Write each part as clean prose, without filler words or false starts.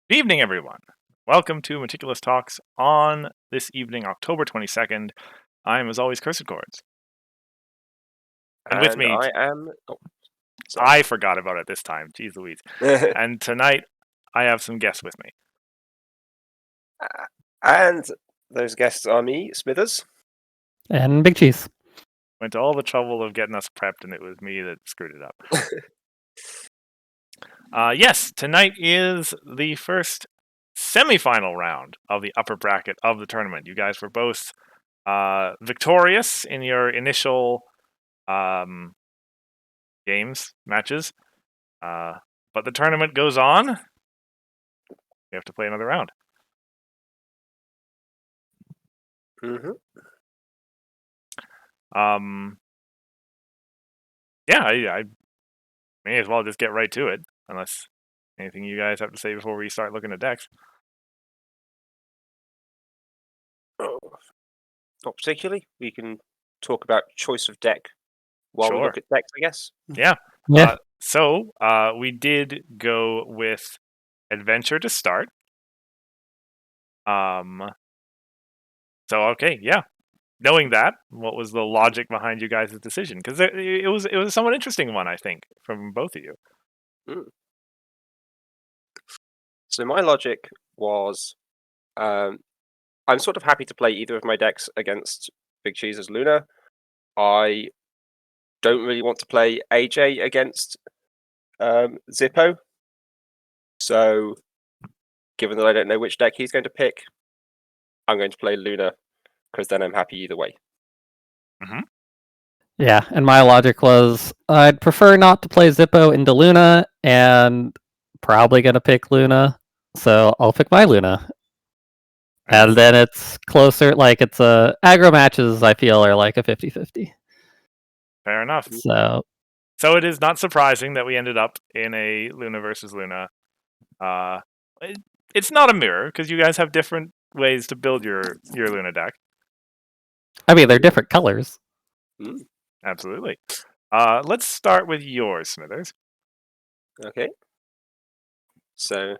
Good evening, everyone. Welcome to Meticulous Talks on this evening, October 22nd. I am, as always, cursedchords. And with And me, I am. Oh, sorry. I forgot about it this time. Jeez Louise. And tonight, I have some guests with me. And those guests are me, Smithers. And Bigcheese. Went to all the trouble of getting us prepped, and it was me that screwed it up. Yes, tonight is the first semifinal round of the upper bracket of the tournament. You guys were both victorious in your initial matches. But the tournament goes on. We have to play another round. Mm-hmm. Yeah, I may as well just get right to it, unless anything you guys have to say before we start looking at decks. Not particularly. We can talk about choice of deck while we Sure. look at decks, I guess. Yeah. Yeah. So we did go with Adventure to start. So okay, yeah. Knowing that, what was the logic behind you guys' decision? Because it was a somewhat interesting one, I think, from both of you. So my logic was, I'm sort of happy to play either of my decks against Bigcheese as Luna. I don't really want to play AJ against Zippo. So, given that I don't know which deck he's going to pick, I'm going to play Luna, because then I'm happy either way. Mm-hmm. Yeah, and my logic was I'd prefer not to play Zippo into Luna, and probably gonna pick Luna, so I'll pick my Luna. And then it's closer, like it's aggro matches I feel are like a 50-50. Fair enough. So it is not surprising that we ended up in a Luna versus Luna. It's not a mirror, because you guys have different ways to build your Luna deck. I mean they're different colors. Absolutely. Let's start with yours, Smithers. Okay. So,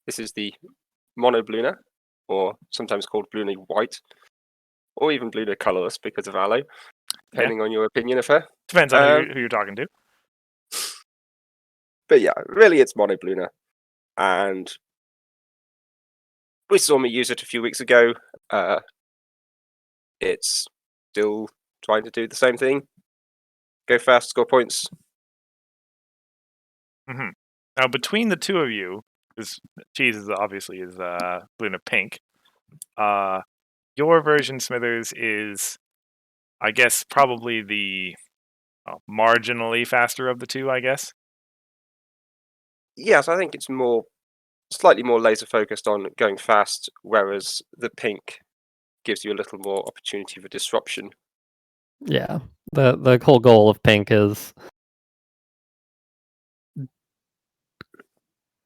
this is the Mono Bluna, or sometimes called Bluna White, or even Bluna Colorless because of Aloe, depending on your opinion of her. Depends on who you're talking to. But yeah, really it's Mono Bluna. And we saw me use it a few weeks ago. It's still trying to do the same thing. Go fast, score points. Mm-hmm. Now, between the two of you, because Cheese is obviously Luna Pink, your version, Smithers, is, I guess, probably the marginally faster of the two, I guess. Yes, I think it's slightly more laser focused on going fast, whereas the pink gives you a little more opportunity for disruption. Yeah. The whole goal of pink is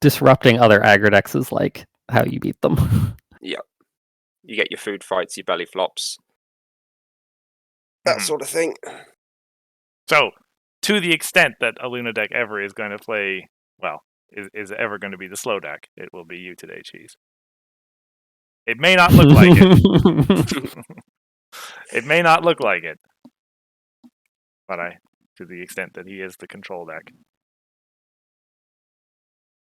disrupting other aggro decks is like how you beat them. Yeah. You get your food fights, your belly flops, that sort of thing. So, to the extent that a Luna deck ever is going to play, well, is ever going to be the slow deck, it will be you today, Cheese. It may not look like it. It may not look like it. But to the extent that he is the control deck.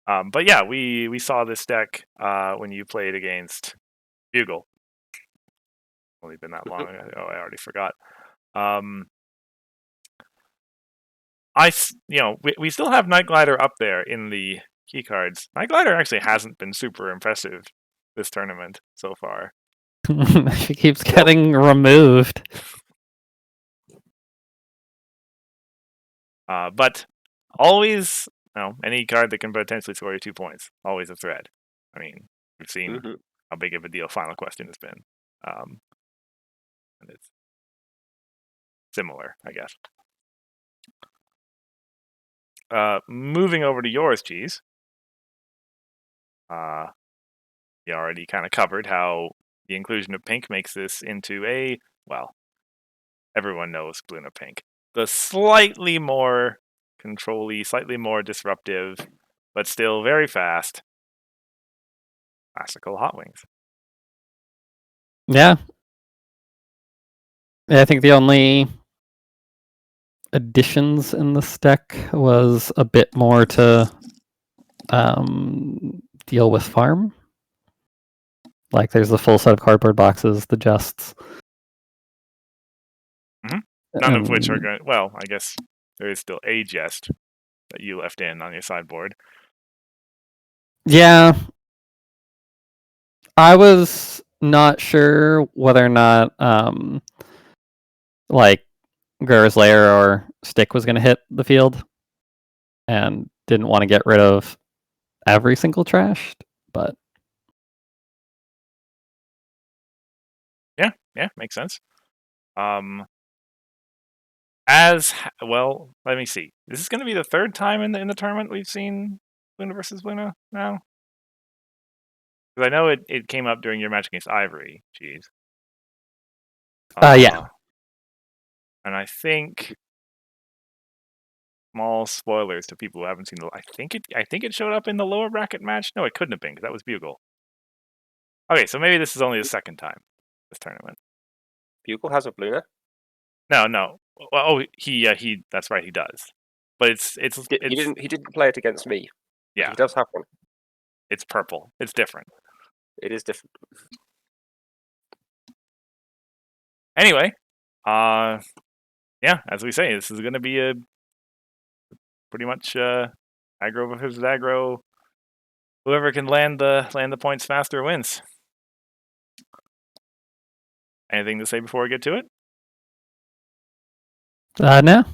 But yeah, we saw this deck when you played against Bugle. Only been that long ago. Oh, I already forgot. We still have Night Glider up there in the key cards. Night Glider actually hasn't been super impressive this tournament so far. She keeps getting removed. But always, any card that can potentially score you 2 points, always a threat. I mean, we've seen how big of a deal Final Question has been. And it's similar, I guess. Moving over to yours, Cheese. You already kind of covered how the inclusion of pink makes this into everyone knows Luna Pink. The slightly more control-y, slightly more disruptive, but still very fast Classical hot wings. Yeah. I think the only additions in this deck was a bit more to deal with farm. Like there's the full set of cardboard boxes, the jests. None of which are going. Well, I guess there is still a jest that you left in on your sideboard. Yeah. I was not sure whether or not like Grer's Lair or Stick was going to hit the field, and didn't want to get rid of every single trash, but Yeah, makes sense. As well, let me see. This is going to be the third time in the tournament we've seen Luna versus Luna now. Because I know it came up during your match against Ivory. Jeez. yeah. And I think small spoilers to people who haven't seen the. I think it showed up in the lower bracket match. No, it couldn't have been because that was Bugle. Okay, so maybe this is only the second time this tournament. Bugle has a Luna. No. Well, he. That's right, he does. But it's He didn't play it against me. Yeah, He does have one. it's purple. It's different. It is different. Anyway, yeah, as we say, this is going to be a pretty much aggro versus aggro. Whoever can land the points faster wins. Anything to say before we get to it? No.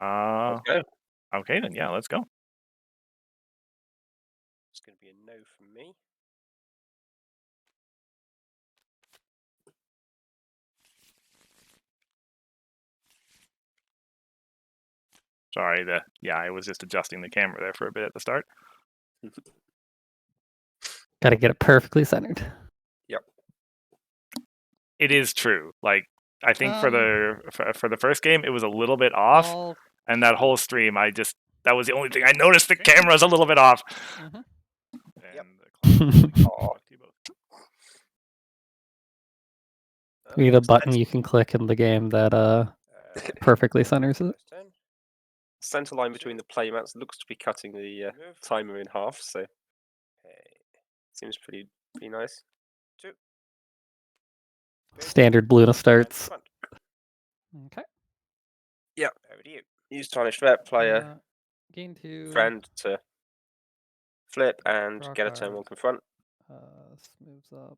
Let's go. Okay then, yeah, let's go. It's going to be a no from me. Sorry, I was just adjusting the camera there for a bit at the start. Got to get it perfectly centered. Yep. It is true. Like I think for the first game, it was a little bit off, and that whole stream, that was the only thing I noticed. The camera's a little bit off. Mhm. And Oh. We need a button you can click in the game that perfectly centers it. Center line between the playmats looks to be cutting the timer in half, so seems pretty nice. Standard Luna starts. Okay. Yeah, over to you. Use Tarnished Vet, player Gain 2. friend to flip and Draw get a card. turn 1 confront. This moves up.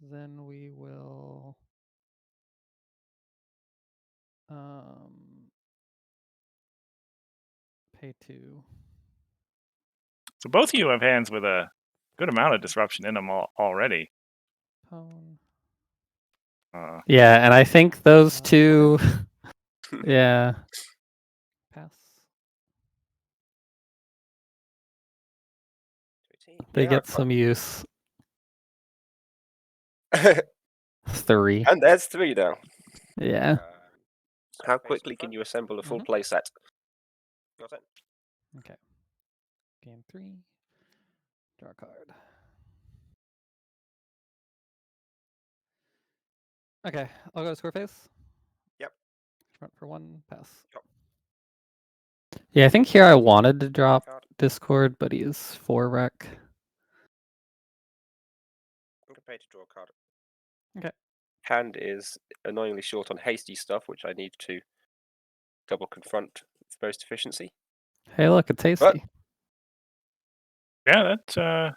Then we will pay 2. So both of you have hands with a good amount of disruption in them already. Pwn. Yeah, and I think those two. Yeah. Pass. They get some use. 3. And there's 3 now. Yeah. How quickly can you assemble a full play set? Got it. Okay. Game 3. Draw a card. Okay, I'll go to square face. Yep. Front for 1, pass. Yep. Yeah, I think here I wanted to drop Discord, but he's 4 rec. I'm going to pay to draw a card. Okay. Hand is annoyingly short on hasty stuff, which I need to double confront with most efficiency. Hey, look, it's hasty. But, yeah, that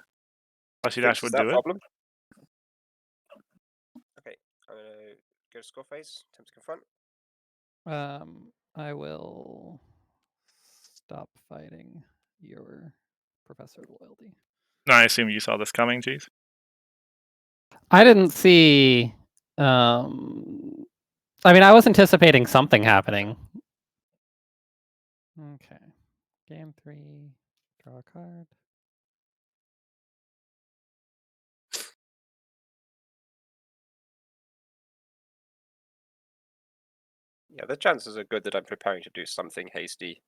Flashy Dash would do it. Problem. Okay, I'm going to go to score phase, attempt to confront. I will stop fighting your Professor of Loyalty. No, I assume you saw this coming, Jeez. I didn't see. I mean, I was anticipating something happening. Okay. Game 3. Draw a card. Yeah, the chances are good that I'm preparing to do something hasty.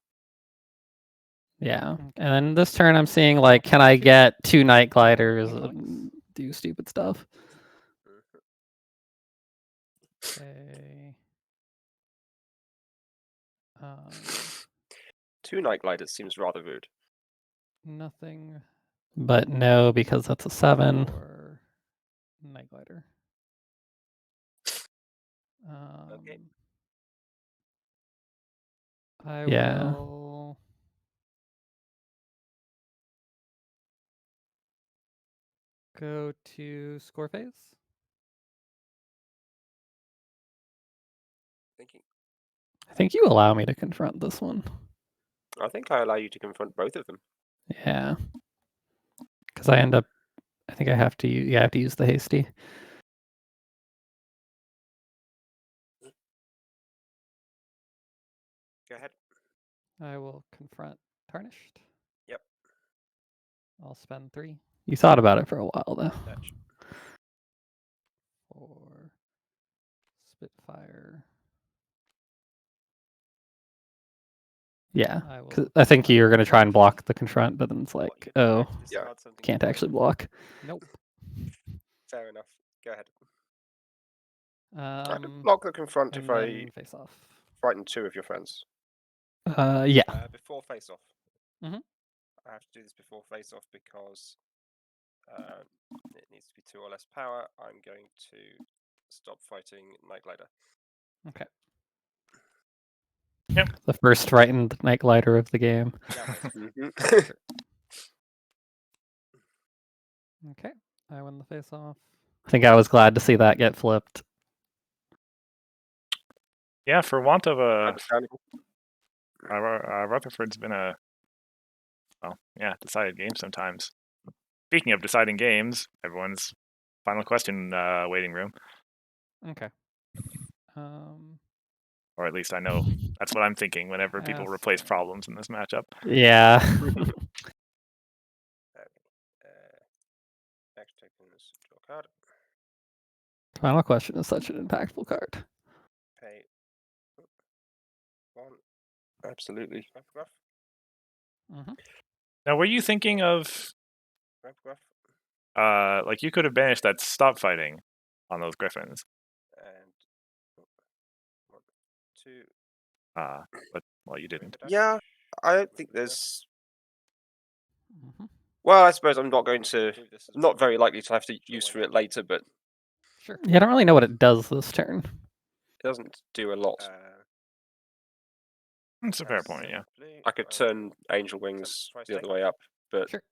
Yeah. And then this turn I'm seeing like, can I get 2 Night Gliders and do stupid stuff? Okay. 2 Night Gliders seems rather rude. Nothing. But no, because that's a 7. Or Night Glider. Okay. I Yeah. will go to score phase. Thinking. I think you allow me to confront this one. I think I allow you to confront both of them. Yeah. Because I end up, I think I have to, I have to use the hasty. Go ahead. I will confront Tarnished. Yep. I'll spend 3. You thought about it for a while though. Fetch. For Spitfire. Yeah, I 'cause will I think you're gonna try and block the confront, but then it's like, oh, Yeah. can't actually block. Nope. Fair enough. Go ahead. I could Um, block the confront and if I then face off. frighten 2 of your friends. Yeah. Before face off. Mhm. I have to do this before face off because it needs to be 2 or less power. I'm going to stop fighting Night Glider. Okay. Yep. The first frightened Night Glider of the game. Okay. I win the face off. I think I was glad to see that get flipped. Yeah, for want of a Understandable. Rutherford's been a decided game sometimes. Speaking of deciding games, everyone's final question waiting room, Okay. or at least I know that's what I'm thinking whenever people replace Faster. problems in this matchup. Yeah. Next tokens, draw a card. Final question is such an impactful card. Pay 1. Absolutely. Mhm. Now, were you thinking of like you could have banished that stop fighting on those griffins? And 1, 2. But well, you didn't. Yeah, I don't think there's. Mhm. Well, I suppose I'm not going to. Not very likely to have to use for it later, but Sure. Yeah, I don't really know what it does this turn. it doesn't do a lot. That's a fair point. Yeah. I could turn Angel Wings the other way up, but Sure.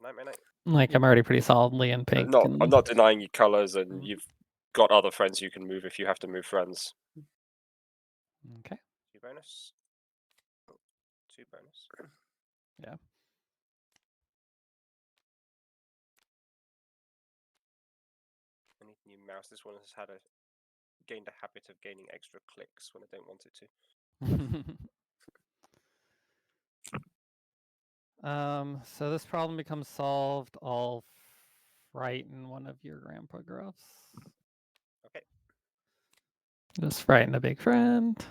Nightmare Knight. Like I'm already pretty solidly in pink. I'm not denying you colors, and you've got other friends you can move if you have to move friends. Okay. 2 bonus. 2 bonus. Yeah. Anything you mouse, this one has gained a habit of gaining extra clicks when I don't want it to. So this problem becomes solved. I'll frighten one of your grandpa gruffs. Okay. Just frighten a big friend.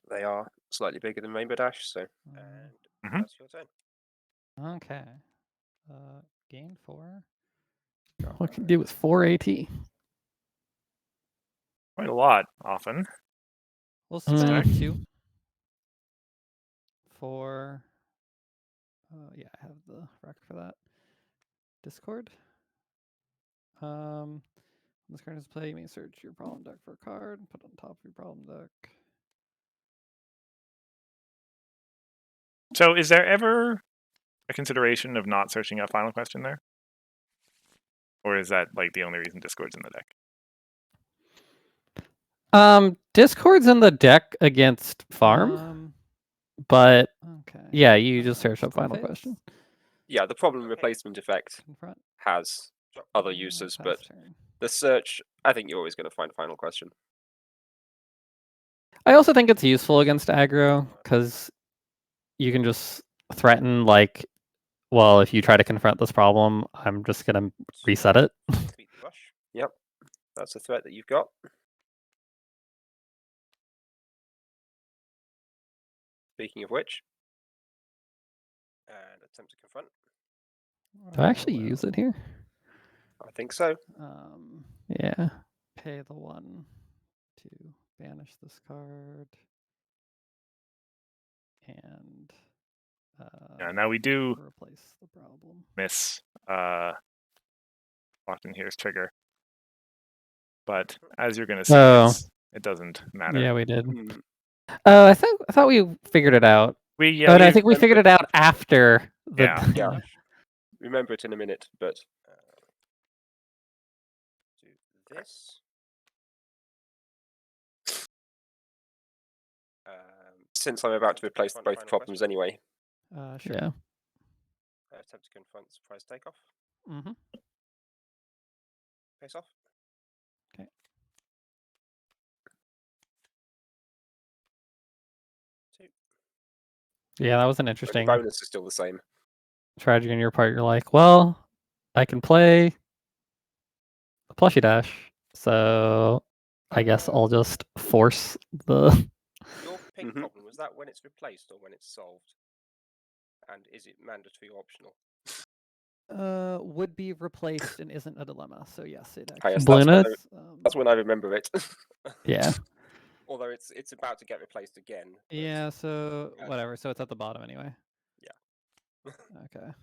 They are slightly bigger than Rainbow Dash, so that's your turn. Okay. Gain 4. What can you do with 4 AT? Quite a lot, often. We'll spend 2 for. Yeah, I have the rec for that. Discord. This card is play. You may search your problem deck for a card, put it on top of your problem deck. So, is there ever a consideration of not searching a final question there, or is that like the only reason Discord's in the deck? Discord's in the deck against farm, but yeah, you just search up final question. Yeah, the problem replacement effect has other uses, but the search, I think you're always going to find final question. I also think it's useful against aggro because you can just threaten like, well, if you try to confront this problem, I'm just gonna reset it. Yep, that's a threat that you've got. Speaking of which, Attempt to confront. Do I actually use it here? I think so. Yeah. Pay the 1 to banish this card. And Yeah, now we do replace the problem. miss Locked in Here's trigger. But as you're going to see, it doesn't matter. Yeah, we did. I thought we figured it out. I think we figured it out after the. Yeah. Remember it in a minute, but do this. Since I'm about to replace both problems anyway. Sure. Yeah. Attempt to confront surprise takeoff. Mm-hmm. Face off. Okay. 2. Yeah, that was an interesting. The bonus is still the same. Strategy on your part. You're like, well, I can play the plushie dash, so I guess I'll just force the. Your pink problem, was that when it's replaced or when it's solved? And is it mandatory or optional? Would be replaced and isn't a dilemma. So yes, it Yes, actually. that's when I remember it. Yeah. Although it's about to get replaced again. Yeah. So whatever. So it's at the bottom anyway. Yeah. Okay. I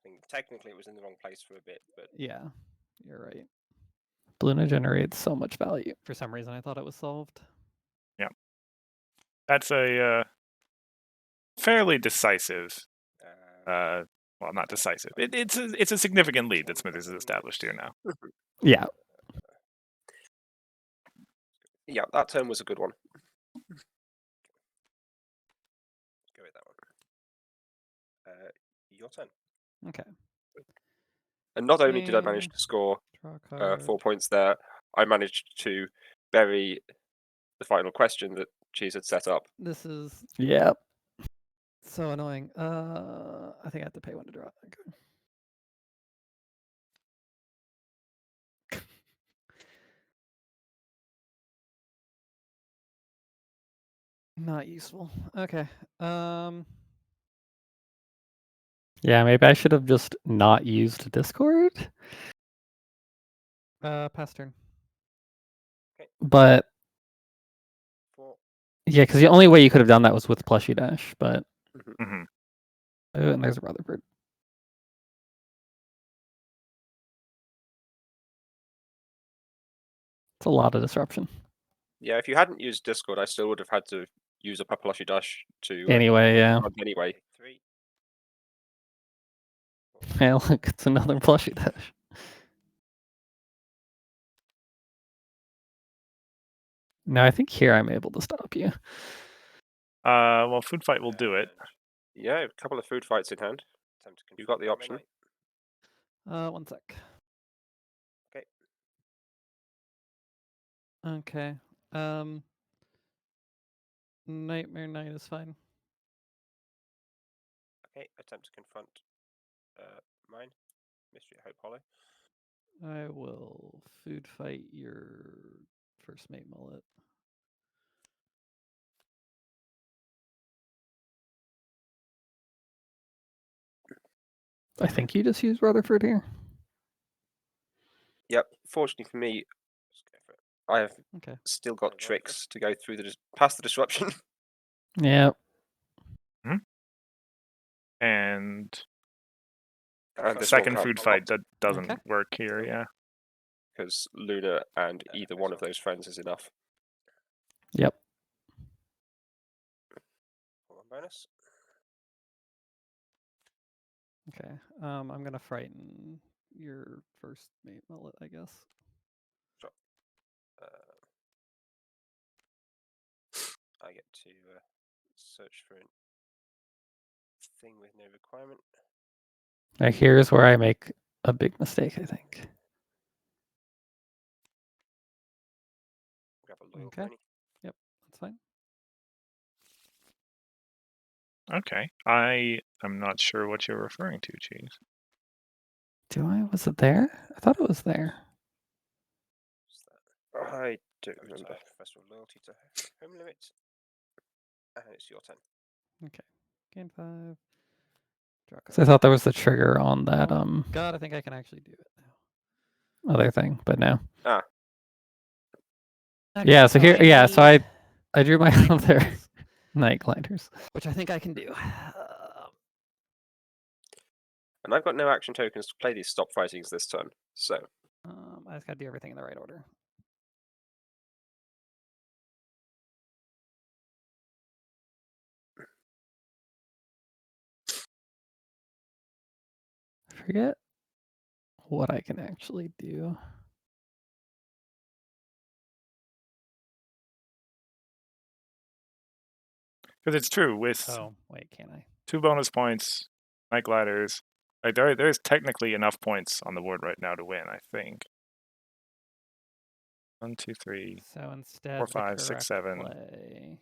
think technically it was in the wrong place for a bit, but yeah, you're right. Luna generates so much value. For some reason, I thought it was solved. Yeah. That's a fairly decisive. Well, not decisive. It's a significant lead that Smithers has established here now. Yeah. Yeah, that turn was a good one. Go with that one. Your turn. Okay. And not only did I manage to score 4 points there, I managed to bury the final question that Cheese had set up. This is so annoying. I think I have to pay 1 to draw. Okay. Not useful. Okay. Yeah, maybe I should have just not used Discord. Pass turn. Okay. But 4. yeah, because the only way you could have done that was with plushie dash. But Mm-hmm. Oh, and there's a Rutherford. It's a lot of disruption. Yeah, if you hadn't used Discord, I still would have had to use a plushie dash to Anyway, yeah. Anyway. 3. Hey, look, it's another plushie dash. No, I think here I'm able to stop you. Well, food fight will do it. Yeah, a couple of food fights in hand. You've got the option. 1 sec. Okay. Okay. Nightmare Night is fine. Okay, attempt to confront mine. Mystery at Hope Hollow. I will food fight your first mate mullet. I think you just used Rutherford here. Yep. Fortunately for me, I have still got tricks to go through past the disruption. Yeah. And the second food fight that doesn't work here, yeah. Because Luna and either one of those friends is enough. Yep. 1 bonus. Okay. I'm gonna frighten your first mate mullet, I guess. Sure. I get to search for a thing with no requirement. Now here's where I make a big mistake, I think. Grab a loyal pony. Yep, that's fine. Okay. I am not sure what you're referring to, Cheese. Was it there? I thought it was there. I don't remember. Professional loyalty to home limit. And it's your turn. Okay. Gain 5. So I thought there was the trigger on that God, I think I can actually do it now. other thing, but no. Ah. Yeah, so here, yeah, so need I drew my night other gliders, night gliders. which I think I can do. And I've got no action tokens to play these stop fightings this turn, so I just gotta do everything in the right order. I forget what I can actually do. Because it's true with Oh, wait, can I? 2 bonus points, night gliders. Like there's technically enough points on the board right now to win. I think. 1, 2, 3. So instead, 4, the 5, 6, correct 7. play.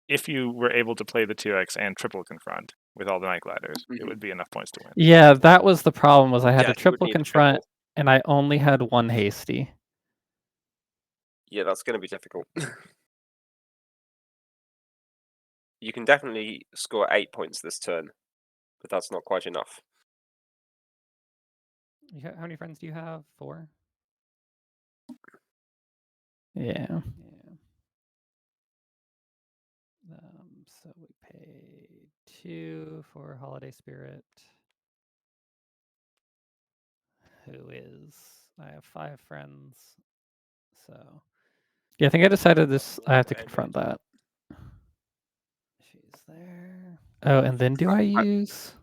If you were able to play the 2x and triple confront with all the night gliders, it Mhm. would be enough points to win. Yeah, that was the problem. Was I had yeah, to you would triple need a confront, triple. and I only had one hasty. Yeah, that's going to be difficult. You can definitely score 8 points this turn, but that's not quite enough. How many friends do you have? 4? Yeah. Yeah. So we pay 2 for Holiday Spirit. Who is? I have 5 friends. So Yeah, I think I decided this. I have to Okay, confront that. she's there. Oh, and then do I use?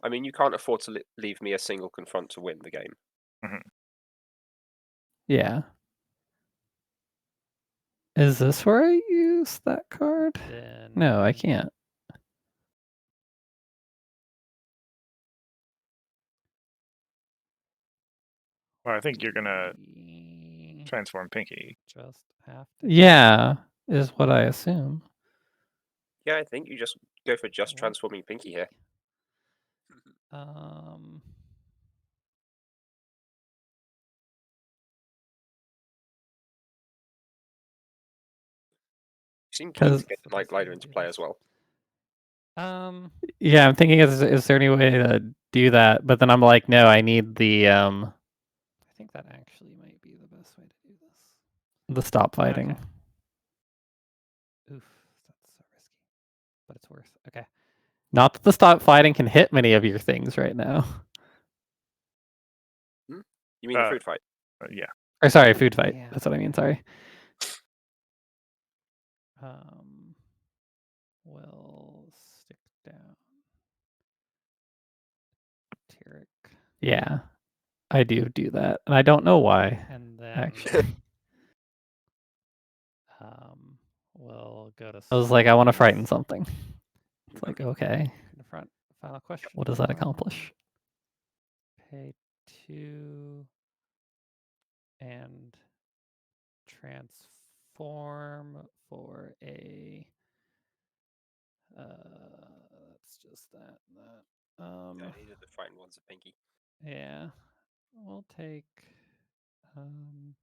I mean, you can't afford to leave me a single confront to win the game. Yeah. Is this where I use that card? Then No, I can't. Well, I think you're gonna we transform Pinky. just have to. Yeah, is what I assume. Yeah, I think you just go for just What? transforming Pinky here. You seem keen to Because get the Night Glider into play as well. yeah, I'm thinking is there any way to do that? But then I'm like, no, I need the I think that actually might be the best way to do this. the stop fighting. Okay. Oof, that's so risky, but it's worth. Okay. Not that the stop fighting can hit many of your things right now. You mean the food fight? Yeah. Or sorry, food fight. Yeah. That's what I mean. Sorry. We'll stick down Tyrek. Yeah, I do that, and I don't know why. And then Actually, we'll go to. I was like, I want to frighten something. It's like, okay, Confront. Final question. what does that accomplish? Pay 2 and transform for a. That's just that. Yeah, neither the frightened one's a Pinky. Yeah, we'll take. I'm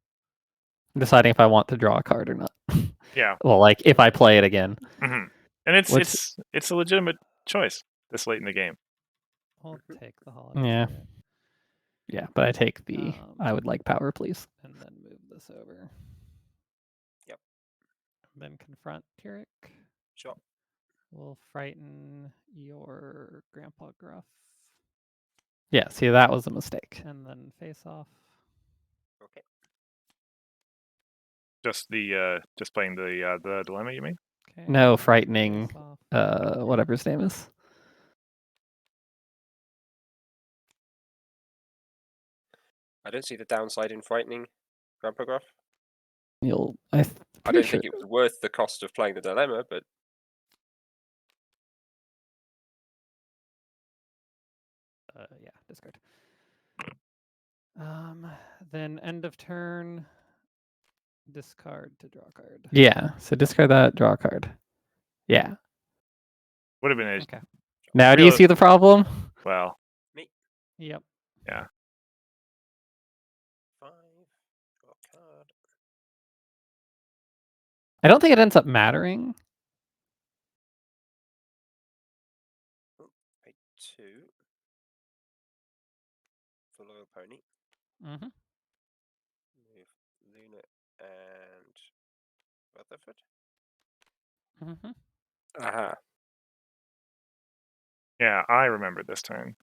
deciding if I want to draw a card or not. Yeah. Well, like if I play it again. And it's What's- it's a legitimate choice this late in the game. We'll take the holiday. Yeah. Spirit Yeah, but I take the. I would like power, please. and then move this over. Yep. Then confront Tyrek. Sure. We'll frighten your Grandpa Gruff. Yeah. See, that was a mistake. And then face off. Okay. Just playing the dilemma, you mean? Okay. No, frightening. Face off. Whatever his name is. I don't see the downside in frightening Grandpa Gruff. I I don't think it was worth the cost of playing the dilemma, but Yeah, discard. Then end of turn. Discard to draw a card. Yeah. So discard that. Draw a card. Yeah. Would have been a Okay. Now, do you see the problem? well. Yep. Yeah. 5. Draw a card. I don't think it ends up mattering. pony. Mm-hmm. Move Luna and Rutherford. Mm-hmm. Aha. Yeah, I remember this turn.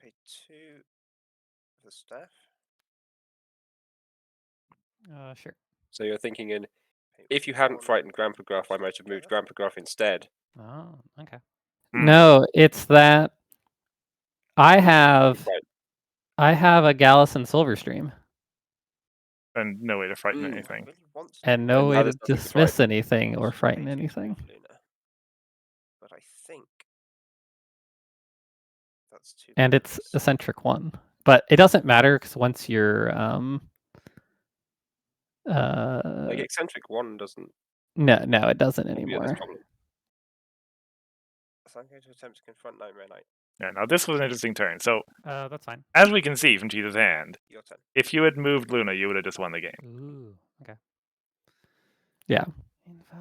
Pay 2 for the staff. Sure. So you're thinking in, Pay if you hadn't 1 frightened Grandpa Gruff, I might have moved together. Grandpa Gruff instead. Oh, okay. No, it's that I have a Gallus and Silverstream And no way to frighten Mm. anything. I really want to and do no And way now to there's nothing to dismiss frighten. anything or So frighten pay 2 to anything. move Luna. But I think that's too And it's close. eccentric 1. But it doesn't matter because once you're Like eccentric 1 doesn't no, it doesn't be this anymore. problem. So I'm going to attempt to confront Nightmare Knight. Yeah, now this was an interesting turn. So, That's fine. as we can see from Cheese's hand, Your turn. if you had moved Luna, you would have just won the game. Ooh, okay. Yeah. In 5,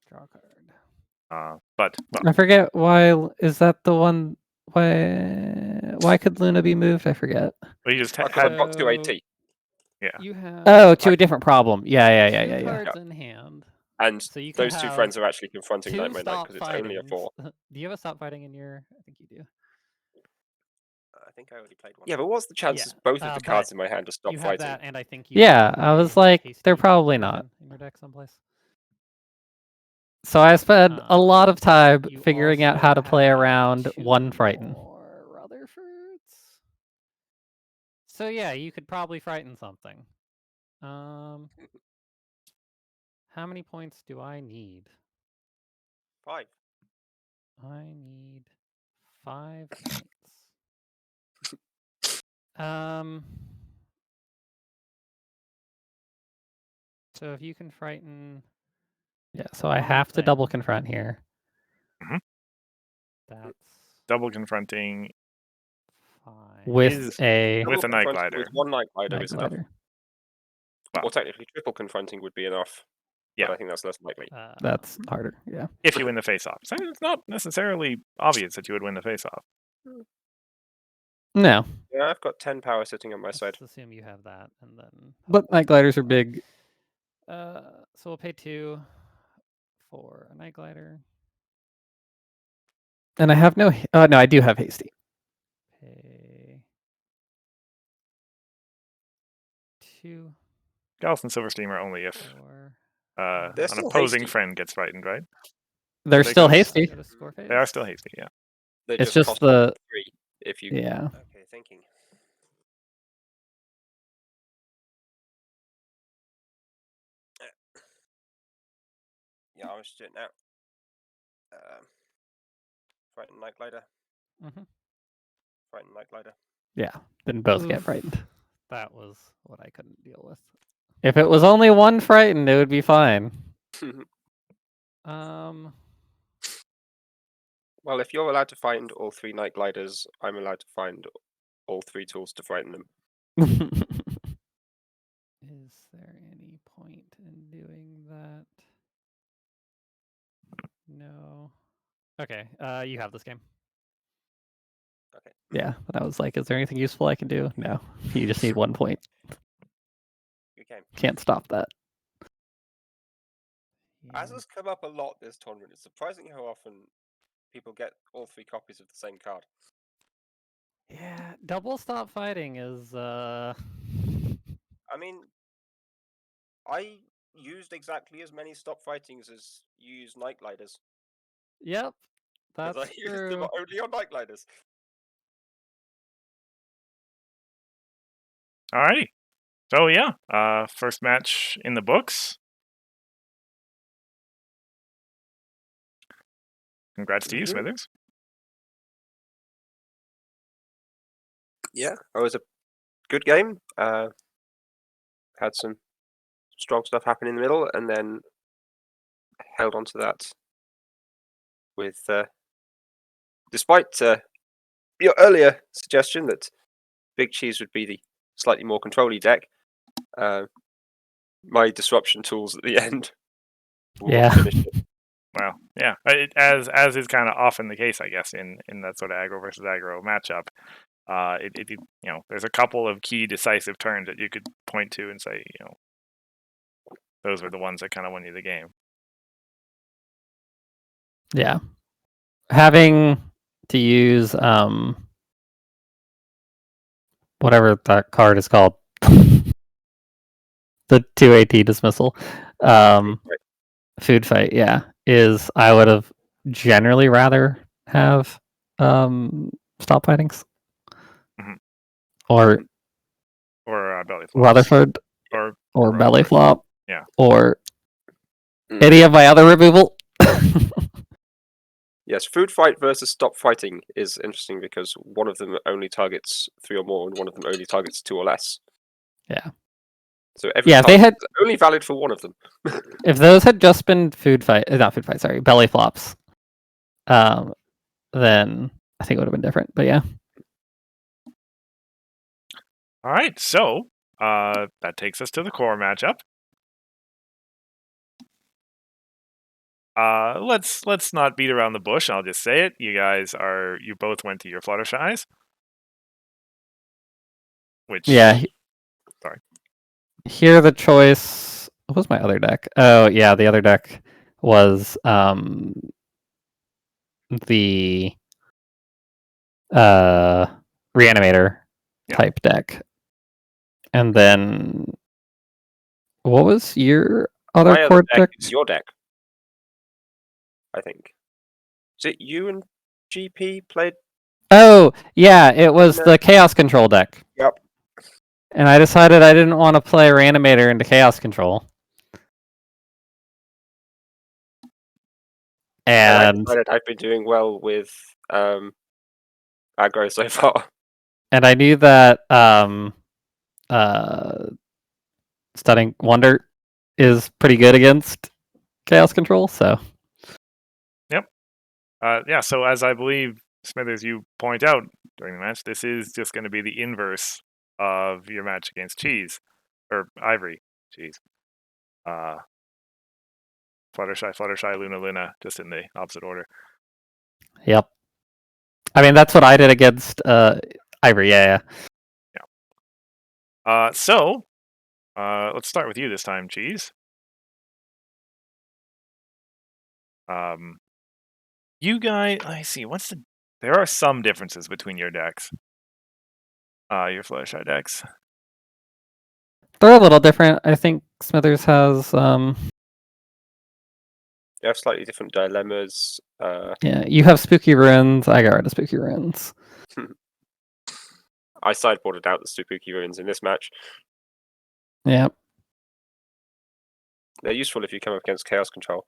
draw a card. But well, I forget why is that the one why could Luna be moved? I forget. you just Because had I've got 2 AT. yeah. You have Oh, to a different problem. Yeah. two cards in hand. And So you can those 2 have friends are actually confronting 2 Nightmare Knight stop because it's only a fightings. 4. Do you have a stop fighting in your? I think you do. I think I already played one. Yeah, but what's the chances both of the but cards in my hand are stop You have fighting? that, and I think you. Yeah, have I was a like, hasty they're probably version not. in your deck someplace. So I spent a lot of time You figuring out also how to play have around 2 one frighten. more Rutherfords. So yeah, you could probably frighten something. How many points do I need? 5. I need 5 points. So if you can frighten, Yeah, so I one have to double thing, confront here. that's Double confronting 5. With Is- a with a Double Night confronting Glider. With 1 Night Glider Night is enough. Glider. Well. Or technically, triple confronting would be enough. Yeah. But I think that's less likely. That's harder. Yeah. If you win the face-off. So it's not necessarily obvious that you would win the face-off. No, Yeah, I've got 10 power sitting on my side. Let's assume you have that, and then. but Night Gliders are big. So we'll pay 2 for a Night Glider. And I have no. No, I do have hasty. Pay 2 Gallus and Silversteam are only if for. They're an still opposing hasty. friend gets frightened, right? They're they still go- hasty. Go to score phase. They are still hasty, yeah. They It's just just cost the 3 if you. yeah. Okay, thinking. Yeah, I'll just do it now. Frightened Night Glider. Mhm. Frightened Night Glider. Yeah. Then both get Oof. frightened. That was what I couldn't deal with. If it was only one frightened, it would be fine. Well, if you're allowed to find all 3 Night Gliders, I'm allowed to find all 3 tools to frighten them. Is there any point in doing that? No. Okay. You have this game. Okay. Yeah, but I was like, is there anything useful I can do? No. You just need 1 point. Good game. Can't stop that. As has come up a lot this tournament, it's surprising how often people get all 3 copies of the same card. Yeah, double stop fighting is I mean, I used exactly as many stop fightings as you use Night Gliders. Yep. Because That's I used them true. only on Night Gliders. Alrighty. So yeah, first match in the books. Congrats to you, Mhm. Smithers. Yeah, it was a good game. Had some strong stuff happen in the middle, and then held on to that with, despite your earlier suggestion that Bigcheese would be the slightly more control-y deck, my disruption tools at the end will Yeah. finish it. Well, yeah, as is kind of often the case, I guess, in that sort of aggro versus aggro matchup. there's a couple of key decisive turns that you could point to and say, those were the ones that kind of won you the game. Yeah. Having to use whatever that card is called. The 2 AT dismissal. Food fight, yeah. I would have generally rather have stop fightings. Mhm. Or belly flops. Rutherford. Or belly flop. Yeah. Or any of my other removal. Yes, food fight versus stop fighting is interesting because one of them only targets 3 or more, and one of them only targets 2 or less. Yeah. So every Yeah, if they target had is only valid for one of them. if those had just been belly flops, then I think it would have been different. But yeah. All right, so that takes us to the core matchup. Let's not beat around the bush. I'll just say it. You both went to your Fluttershy's. Which Yeah. Sorry. Here the choice. What was my other deck? Oh yeah, the other deck was the reanimator type deck. And then what was your other My core other deck deck? is your deck, I think. Is it you and GP played? Oh, yeah, it was the Chaos Control deck. Yep. And I decided I didn't want to play Reanimator into Chaos Control. And I And decided I've been doing well with aggro so far. and I knew that Stunning Wonder is pretty good against Chaos Control, so yeah, so as I believe, Smithers, you point out during the match, this is just going to be the inverse of your match against Cheese. Or Ivory. Cheese. Fluttershy, Luna, just in the opposite order. yep. I mean, that's what I did against Ivory, yeah. So, let's start with you this time, Cheese. You guys, I see. There are some differences between your decks. Your Fluttershy decks. They're a little different. I think Smithers has You have slightly different dilemmas. yeah, you have Spooky Ruins, I got rid of Spooky Ruins. I sideboarded out the Spooky Ruins in this match. Yeah. They're useful if you come up against Chaos Control.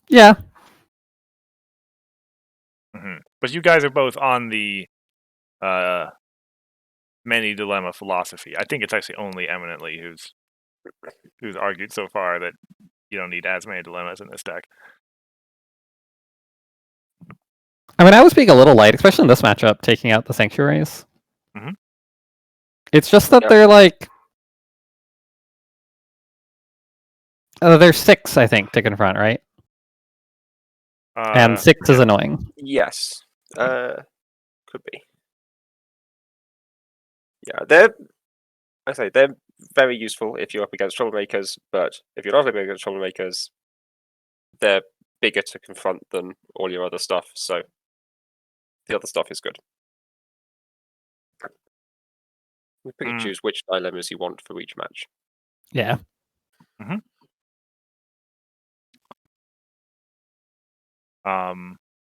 Yeah. Mm-hmm. But you guys are both on the many dilemma philosophy. I think it's actually only Eminently who's argued so far that you don't need as many dilemmas in this deck. I mean, I was being a little light, especially in this matchup, taking out the Sanctuaries. Mm-hmm. It's just that they're like... there's 6, I think, to confront, right? And 6 is annoying. Yes. Could be. Yeah, they're very useful if you're up against troublemakers, but if you're not up against troublemakers, they're bigger to confront than all your other stuff, so the other stuff is good. You pick and choose which dilemmas you want for each match. Yeah. Mm-hmm.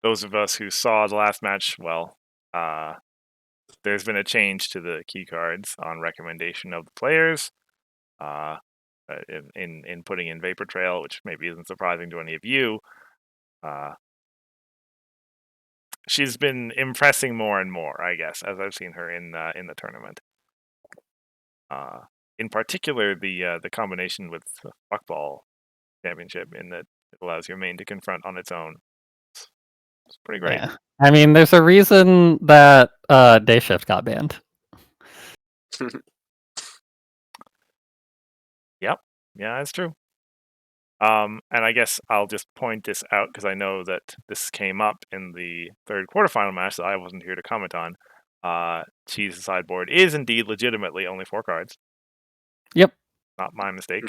Those of us who saw the last match, well, there's been a change to the key cards on recommendation of the players. In putting in Vapor Trail, which maybe isn't surprising to any of you. She's been impressing more and more, I guess, as I've seen her in the tournament. In particular, the combination with the Fuckball Championship, in that it allows your main to confront on its own. It's pretty great. Yeah. I mean, there's a reason that Day Shift got banned. Yep. Yeah, that's true. And I guess I'll just point this out because I know that this came up in the third quarterfinal match that I wasn't here to comment on. Cheese's sideboard is indeed legitimately only 4 cards. Yep. Not my mistake.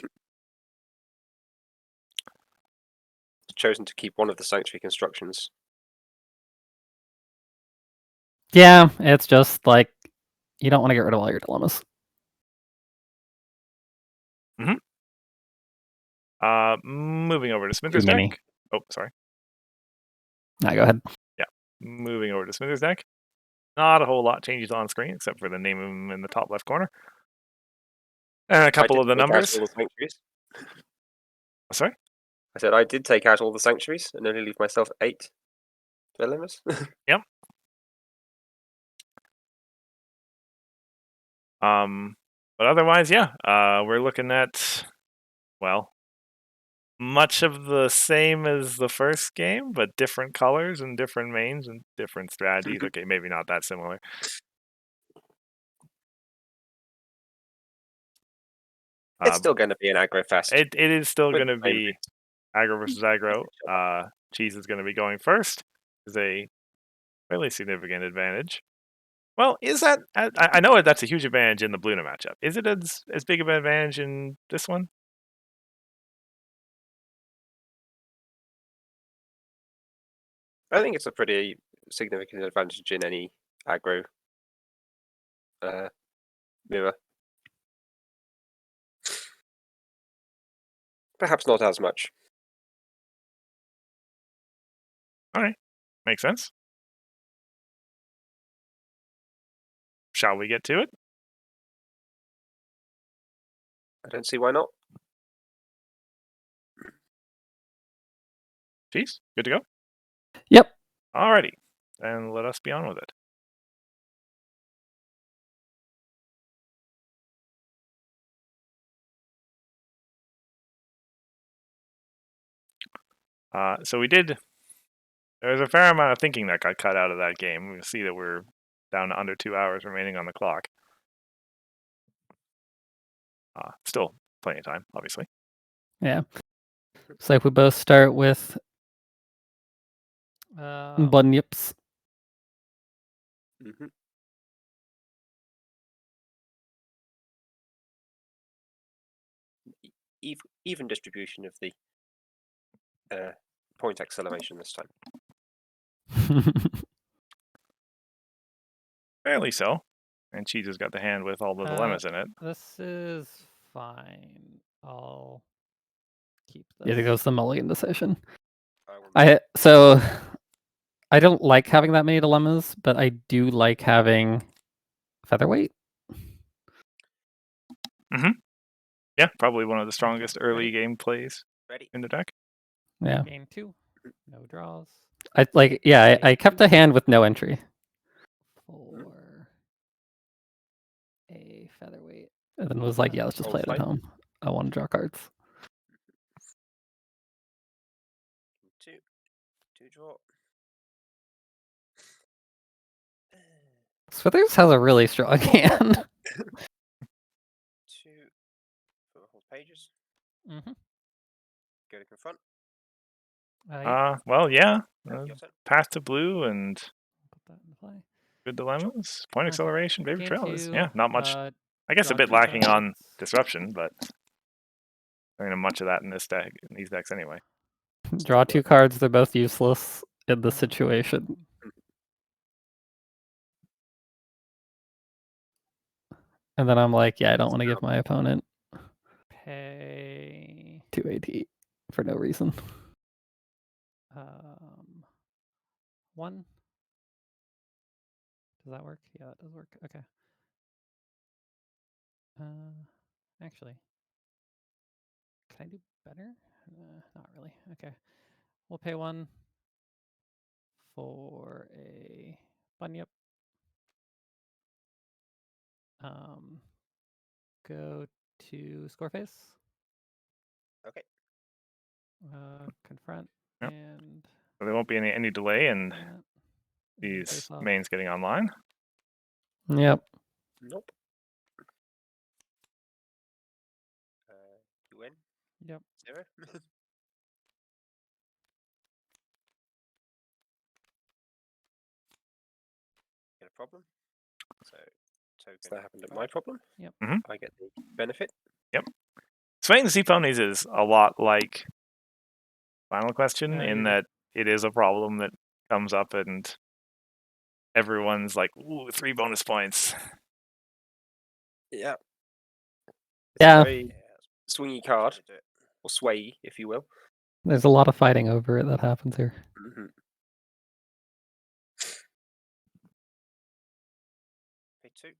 Chosen to keep one of the sanctuary constructions. Yeah, it's just like you don't want to get rid of all your dilemmas. Moving over to Smither's Too many. deck. Oh, sorry. Now go ahead. Moving over to Smither's deck. Not a whole lot changes on screen except for the name of him in the top left corner. And a couple of the numbers. All the sanctuaries. Sorry? I said I did take out all the sanctuaries and only leave myself 8 dilemmas. But otherwise, yeah, we're looking at, well, much of the same as the first game, but different colors and different mains and different strategies. Okay, maybe not that similar. It's still going to be an aggro fest. It is still with going to the same be base. aggro versus aggro. Cheese is going to be going first. Is a fairly significant advantage. Well, is that? I know that's a huge advantage in the Bluna matchup. Is it as big of an advantage in this one? I think it's a pretty significant advantage in any aggro mirror. Perhaps not as much. All right, makes sense. Shall we get to it? I don't see why not. Cheese, good to go? Yep. Alrighty, then let us be on with it. So we did. There was a fair amount of thinking that got cut out of that game. We see that we're down to under 2 hours remaining on the clock. Still plenty of time, obviously. Yeah. So if we both start with bunyips. Mm-hmm. Even distribution of the point acceleration this time. Fairly so. And Cheese has got the hand with all the dilemmas in it. This is fine. I'll keep this. Yeah, it goes the mulligan decision. I I don't like having that many dilemmas, but I do like having featherweight. Yeah, probably one of the strongest early game plays Ready? in the deck. Yeah. Gain 2. No draws. I kept a hand with no entry. For a featherweight. And then was like, yeah, let's just Old play it at flame. home. I want to draw cards. 2 draw. Swithers has a really strong hand. 2 for hold pages. Mm-hmm. Go to confront. Well, yeah. Your turn. Path to blue and Put that into play. good dilemmas. Point Okay. acceleration, baby Gain trail is, 2, yeah, not much. I guess a draw bit 2 lacking on cards. disruption, but there ain't much of that in this deck, in these decks anyway. Draw 2 cards. They're both useless in the situation. And then I'm like, yeah, I don't want to give my opponent Pay 2 AD for no reason. 1. Does that work? Yeah, that does work. Okay. Actually, can I do better? Not really. Okay. We'll pay 1 for a bunyip. Go to score phase. Okay. Confront Yep. and So there won't be any delay in that. And these face off. mains getting online. Yep. Nope. You win. Yep. 0. Get a problem? So token. So that happened at my problem. Yep. I get the benefit. Swaying the sea ponies is a lot like Final Question I in agree. that it is a problem that comes up and everyone's like, ooh, 3 bonus points. Yeah. It's Yeah. a very swingy card, or sway, if you will. There's a lot of fighting over it that happens here. Pay 2.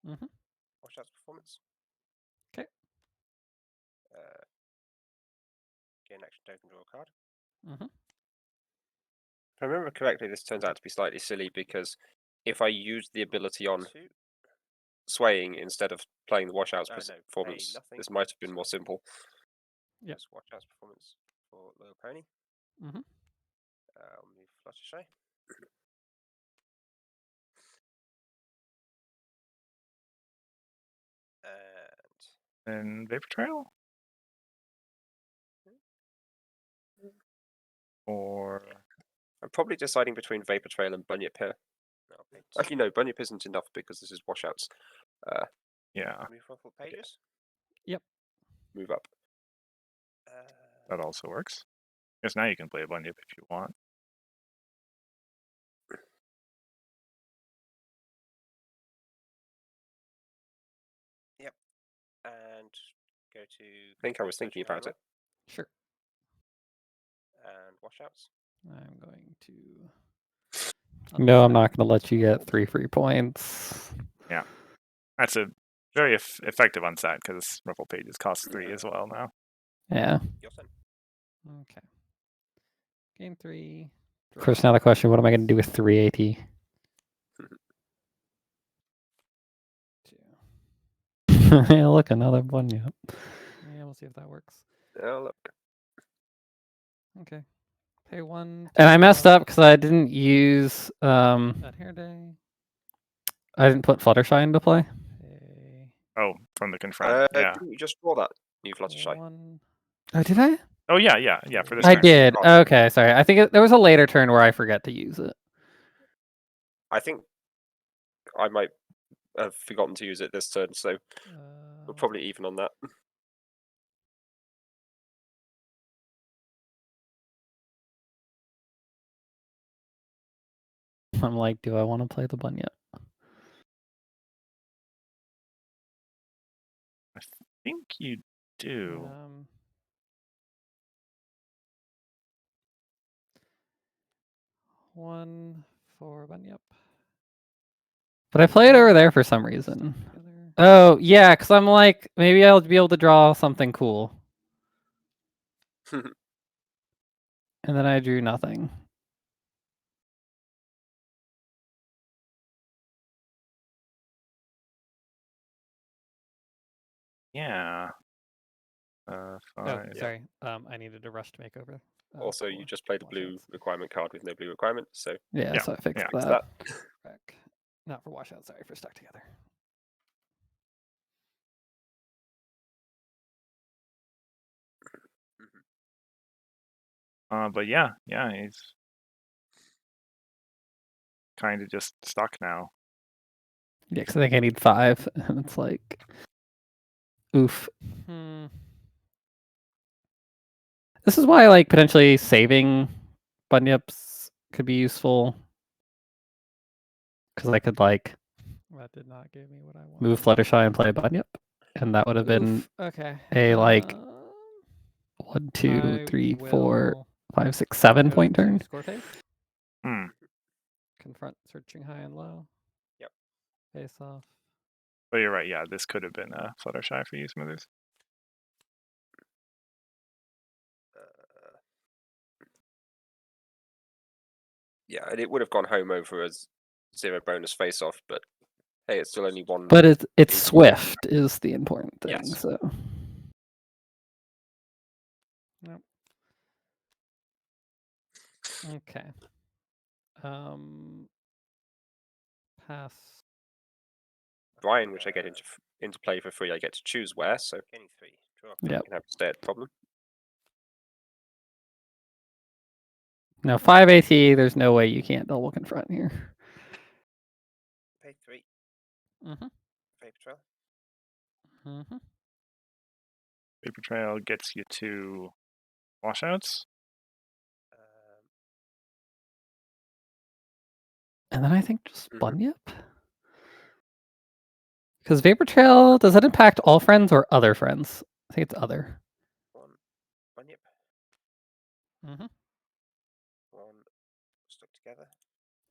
Mhm. Watch out's performance. 'Kay. Gain action token, draw a card. Mhm. If I remember correctly, this turns out to be slightly silly because if I use the ability on 2. swaying instead of playing the washout's No, pay performance, nothing. this might have been more simple. Yep. Just watch out's performance for Little Pony. Mhm. I'll move Fluttershy. And Vapor Trail? Or I'm probably deciding between Vapor Trail and Bunyip here. I'll pay 2. Actually, no, Bunyip isn't enough because this is washouts. yeah, Move ruffle pages. Move up. that also works. Because now you can play a Bunyip if you want. And go to. I think I was thinking about it. Sure. And washouts. I'm going to. No, I'm not going to let you get 3 free points. That's a very effective unsat because Ruffle Pages cost 3 as well now. Yeah. Your turn. Okay. Game 3. Of course, now the question, what am I going to do with 3 AT? 2. Hey, look, another Bunyip. Yeah, we'll see if that works. Oh, look. Okay. Pay 1. And I messed up because I didn't use, At Hair Day. I didn't put Fluttershy into play. Pay Oh, from the confront. Yeah. Didn't you just draw that, you Fluttershy? 1. Oh, did I? Oh, yeah. For this I turn. did. Oh. Okay, sorry. I think there was a later turn where I forget to use it. I think I might have forgotten to use it this turn, so we're probably even on that. I'm like, do I want to play the Bunyip? I think you do. 1 for Bunyip. But I play it over there for some reason. Oh, yeah, because I'm like, maybe I'll be able to draw something cool. And then I drew nothing. Yeah. Oh, 5. sorry. I needed a rush to make over. Also, you just played a blue requirement card with no blue requirement, so Yeah, Yeah, so I fixed yeah, that. Back. Not for washout. Sorry for stuck together. But yeah, he's kind of just stuck now. Yeah, because I think I need 5. And it's like, oof. This is why, like, potentially saving Bunyips could be useful. Because I could, like, That did not give me what I wanted. move Fluttershy and play Bunyip. And that would have been okay. a, like, 1, 2, 3, 4, 5, 6, 7 point turn. Score phase. Hmm. Confront searching high and low. Yep. Face off. But you're right. Yeah, this could have been a Fluttershy for you, Smithers. yeah, and it would have gone home over as 0 bonus face off, but hey, it's still only 1. But it's AT. swift is the important thing. Yes. So Yep. Okay. Pass. Brian, which I get into play for free, I get to choose where, so Gaining 3. Draw. yeah. I can have to stay at the problem. Now 5 AT, there's no way you can't double confront here. Pay 3. Mm-hmm. Vapor Trail. Mm-hmm. Paper Trail gets you to washouts. And then I think just Mhm. Bunyip. Because Vapor Trail, does that impact all friends or other friends? I think it's other. One Bunyip. Mm-hmm. One stuck together.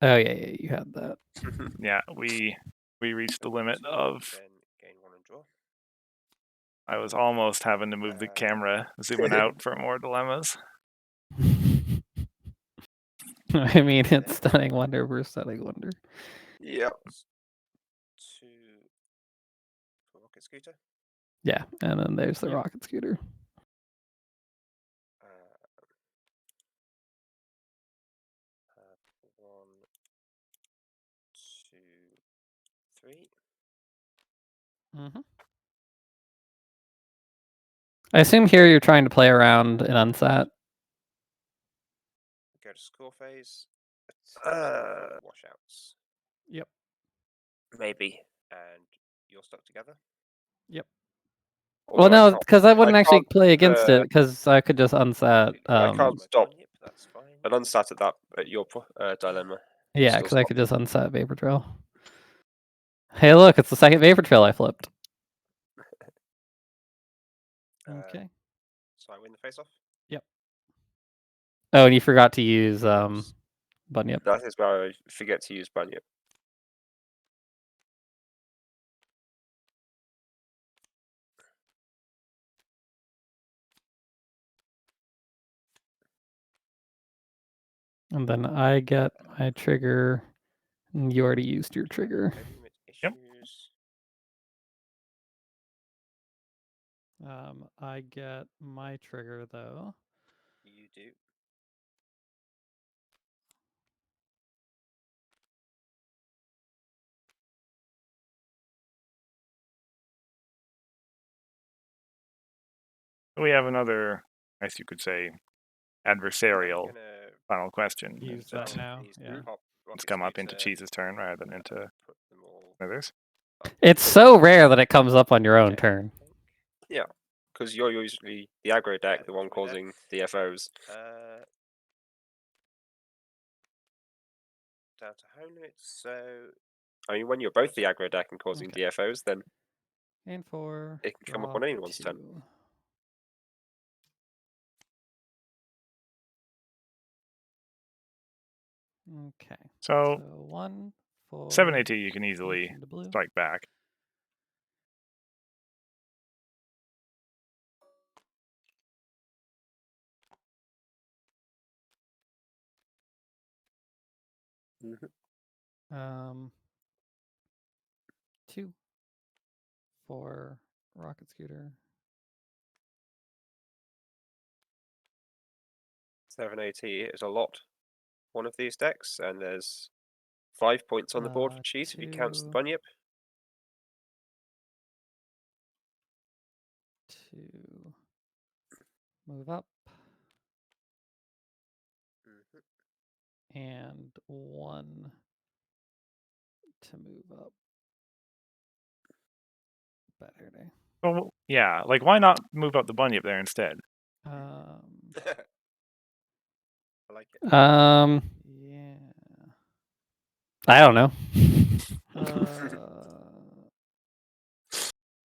Oh yeah, you had that. Yeah, we reached the And limit two, of. Then gain one and draw. I was almost having to move the camera, zooming out for more dilemmas. I mean, it's Stunning Wonder versus Stunning Wonder. Yep. Two for Rocket Scooter. Yeah, and then there's the Yep. Rocket Scooter. One, two, three. Mm-hmm. I assume here you're trying to play around an unsat. Go to score phase. Washouts. Yep. Maybe. And you're stuck together. Yep. Well, Although I no, because I wouldn't actually can't, play against it because I could just unsat. I can't My stop Bunyip, that's fine. an unsat at your dilemma. Yeah, Still because I stop. could just unsat Vapor Trail. Hey, look, it's the second Vapor Trail I flipped. Okay. So I win the face off. Oh, and you forgot to use Bunyip. That is where I forget to use Bunyip. And then I get my trigger. And you already used your trigger. No limit Yep. issues. I get my trigger though. You do. We have another, I guess you could say, adversarial I'm gonna final question. Use that that now. these Yeah. pop It's Rocket come up into Scooter, Cheese's turn rather than into put them all others. up. It's so rare that it comes up on your own Okay, turn. I think. Yeah, because you're usually the aggro deck, Yeah, the one that's right causing DFOs. Down to home limits. So I mean, when you're both the aggro deck and causing Okay. DFOs, then And four. it can come up Draw on anyone's turn. 2. Okay. So, So 1, 4. 7 AT you can easily into blue. strike back. Mm-hmm. 2 for Rocket Scooter. 780 is a lot. One of these decks, and there's 5 points on the board for Cheese if he counts the 2. Bunyip. 2. Move up. And 1 to move up. Better day. Well, yeah, like why not move up the Bunyip there instead? I like it. Yeah. I don't know.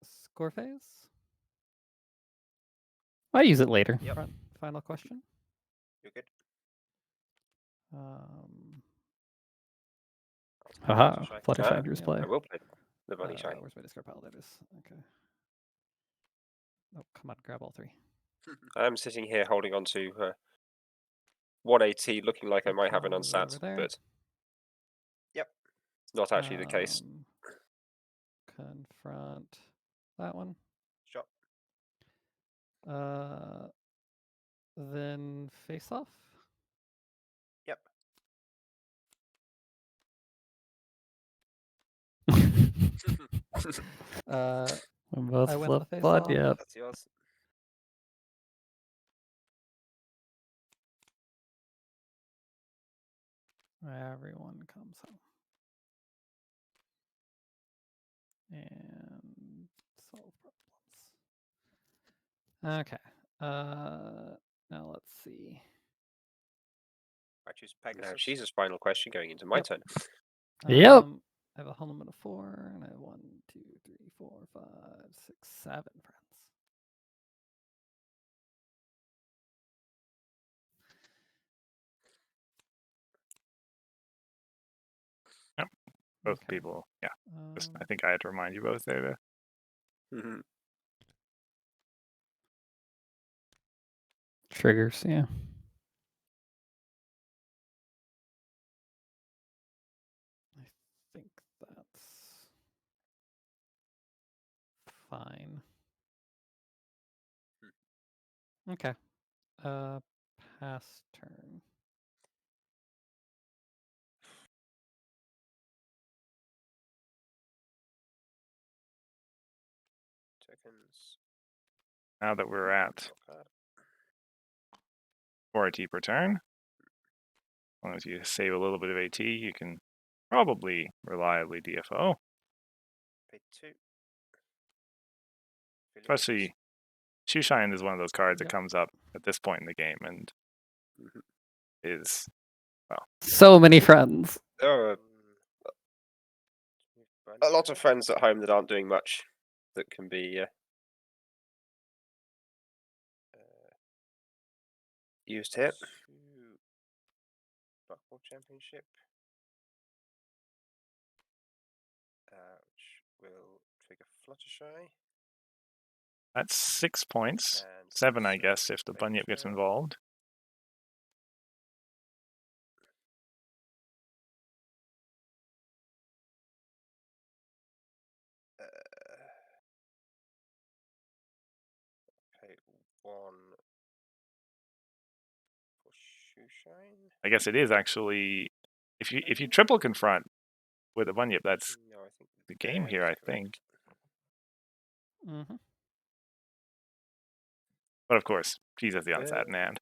Score phase. I'll use it later. Yep. Final question. You're good. Haha, Shy. Fluttershy's play. I will play the Bunny Shy. Where's my discard pile? There it is. Okay. Oh, come on, grab all 3. I'm sitting here holding on to 180, looking like I might have an Move unsat, over there. but Yep. it's not actually the case. Confront that one. Shot. Then face off. Yep. We both I win flip the face Bud, off. yeah. That's yours. Everyone comes home. and solve problems. Okay. Now let's see. I choose Now, Pegasus. Jesus' final question going into my Yep. turn. Yep. I have a whole limit of 4, and I have 1, 2, 3, 4, 5, 6, 7 friends. Both Okay. people. Yeah. Just, I Um, think I had to remind you both there to. Mhm. Triggers, yeah. I think that's fine. Okay. Pass turn. Tokens. Now that we're at Not bad. 4 AT per turn, as long as you save a little bit of AT, you can probably reliably DFO. Pay 2. Especially, Shoeshine is one of those cards that Yep. comes up at this point in the game and Mhm. is So many friends. There are a lot of friends at home that aren't doing much that can be used here. Buckball Championship. Which will trigger Fluttershy. that's 6 points. And 7, I also guess, if the Vapor Bunyip gets Trail. involved. Pay 1 for Shoeshine. I guess it is actually, if you triple confront with a Bunyip, that's No, I think the game that here, is I correct. think. Mm-hmm. But of course, Cheese has the unsat in hand.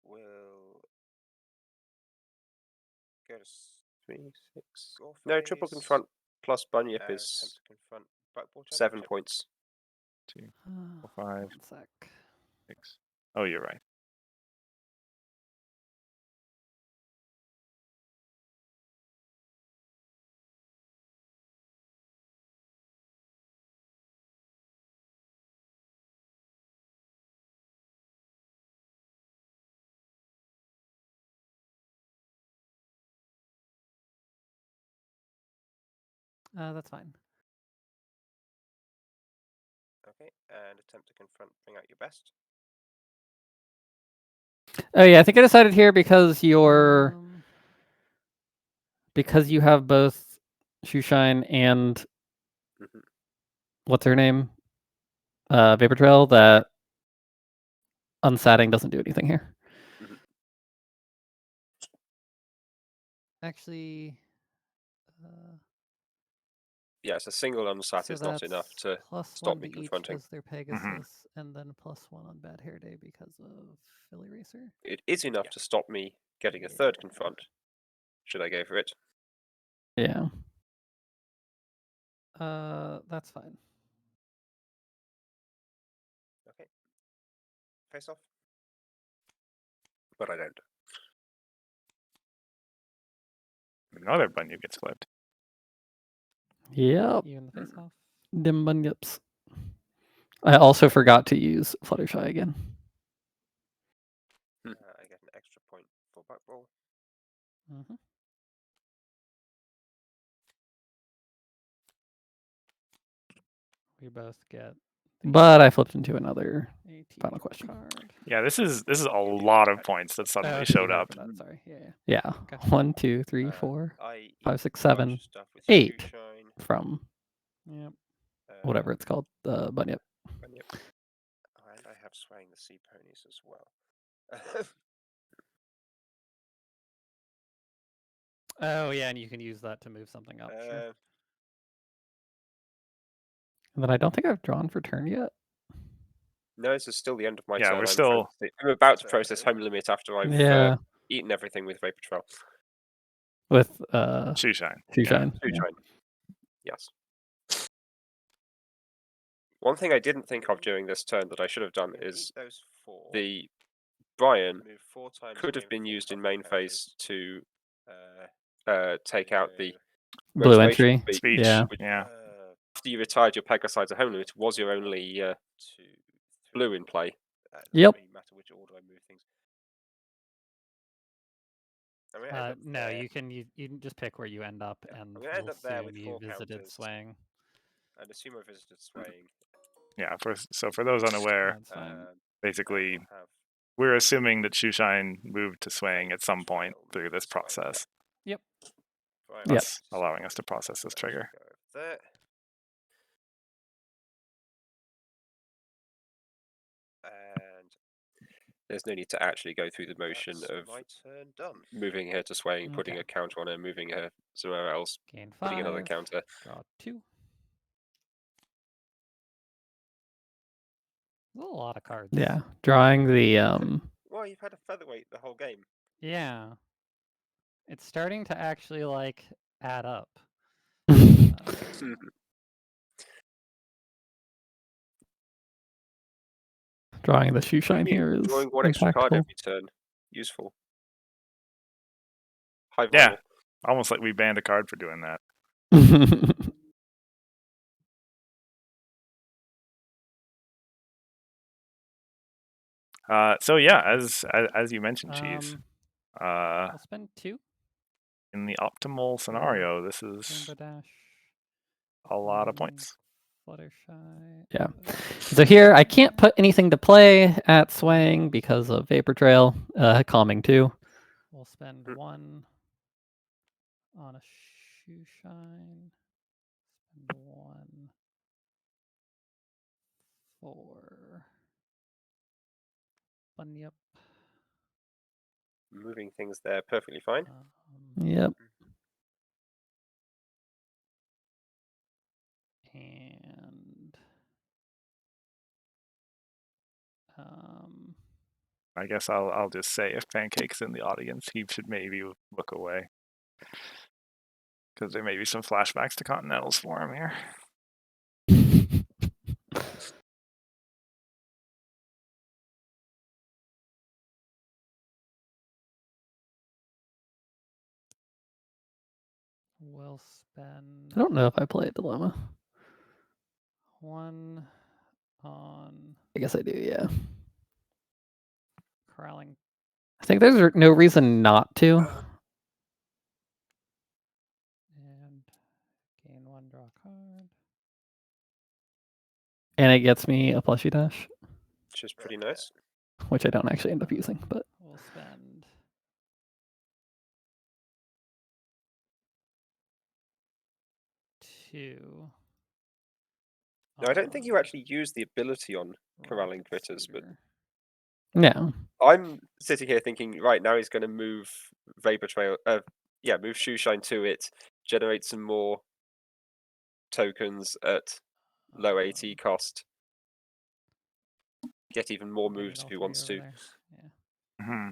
Will go to 3, 6. Gore No, triple Phase, confront plus Bunyip attempt is to confront Buckball 7 Championship. points. 2, 4, 5, One sec. 6. Oh, you're right. That's fine. Okay, and attempt to confront. Bring out your best. Oh yeah, I think I decided here because you're Um, because you have both Shoeshine and Mhm. what's her name? Vapor Trail, that unsatting doesn't do anything here. actually, Yes, a single unsat so is not enough that's to +1 stop me to each confronting. because they're Pegasus, and then +1 on Bad Hair Day because of Philly Racer. It is enough to stop me getting a third confront. Should I go for it? Yeah. That's fine. Okay. Face off. But I don't. Another Bunyip gets flipped. Yep. You in the face off. Dim bunyips. I also forgot to use Fluttershy again. I get an extra point for Buckball. Mm-hmm. We both get. But I flipped into another AT final question. card. Yeah, this is a lot of points that suddenly Okay, showed you up. opened that, sorry. Yeah. Yeah. Okay. 1, 2, 3, Uh, 4, I eat 5, 6, a bunch 7, of stuff with 8 Shoeshine, from Yep. whatever it's called, Bunyip. Bunyip. and I have Swaying the Sea Ponies as well. Oh yeah, and you can use that to move something up. Sure. And then I don't think I've drawn for turn yet. No, this is still the end of my Yeah, turn. we're still. I'm about to process home limit after I've Yeah. eaten everything with Vapor Trail. With Shoeshine. Shoeshine. Shoeshine. Yeah. Yes. One thing I didn't think of during this turn that I should have done I'm gonna is eat those 4. the Brian Move 4 times. could have gain been 4 used in coffee main phase counters. to take out the Blue motivation entry. Speech. Yeah. which Yeah. after you retired your Pegasides at home limit was your only 2, 3. blue in play. Doesn't Yep. really matter which order I move things. I'm gonna end up No, there. you can just pick where you end up, Yeah, and I'm gonna end we'll up there with assume 4 you visited counters. swaying. And assume I visited swaying. Yeah. So for those unaware, That's fine. basically I'll have we're assuming that Shoeshine moved to swaying at some point I'll through move this to swaying. process, Brian Yep. thus allowing us to process this trigger. Go over there. And There's no need to actually go through the motion that's of my turn done. moving her to swaying, putting Okay. a counter on her, moving her somewhere else, Gain putting another 5. counter. Draw 2. There's a lot of cards. Yeah. Drawing the Well, you've had a featherweight the whole game. Yeah. It's starting to actually like add up. drawing the What do you Shoeshine mean? here is Drawing one extra card impactful. every turn. Useful. High Yeah. vinyl. Almost like we banned a card for doing that. So yeah, as you mentioned, Cheese. I'll spend 2. In the optimal scenario, this is Rainbow Dash. a lot of points. Fluttershy. Yeah. So here I can't put anything to play at swaying because of Vapor Trail, calming 2. We'll spend 1 on a Shoeshine. Spend 1 for Bunyip. Moving things there perfectly fine. Yep. And I guess I'll just say if Pancake's in the audience, he should maybe look away. Because there may be some flashbacks to Continentals for him here. we'll spend I don't know if I play a Dilemma. 1 on I guess I do, yeah. Corralling. I think there's no reason not to. And gain 1, draw a card. And it gets me a plushie dash, Which is pretty nice. which I don't actually end up using, but We'll spend 2. Now, I don't think you on actually use the ability on corralling Rocket critters, but Scooter. yeah. I'm sitting here thinking, right now he's going to move Vapor Trail, move Shoeshine to it, generate some more tokens at low AT cost, get even more Getting moves if all he 3 wants over to. there. Yeah. Mhm.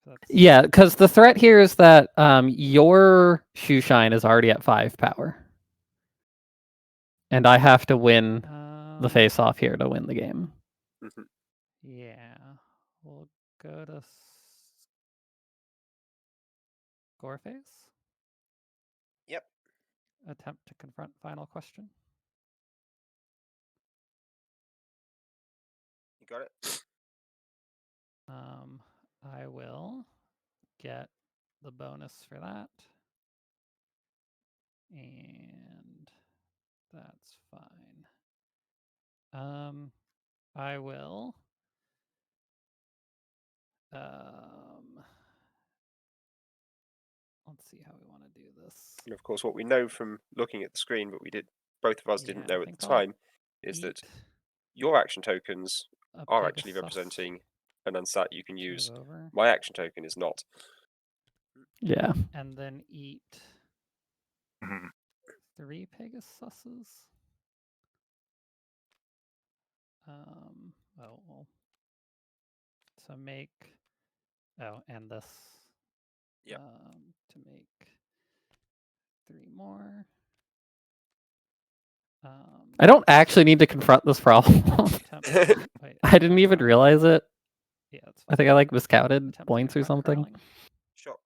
So that's Yeah, because the threat here is that your Shoeshine is already at 5 power. And I have to win the face-off here to win the game. Mhm. Yeah. We'll go to score phase. Yep. Attempt to confront final question. You got it. I will get the bonus for that. And that's fine. I will let's see how we want to do this. And of course, what we know from looking at the screen, but both of us didn't Yeah, I know at the think I'll time, is that eat your action tokens a are actually Pegasus representing an unsat you can to use. move over, My action token is not. Yeah. and then eat Mhm. 3 Pegasuses. Oh well. To make and this. Yep. To make 3 more. I don't actually need to confront this problem. Wait, I didn't even realize it. Yeah, it's I think I like miscounted attempt to points or confront something. Crowling. Sure.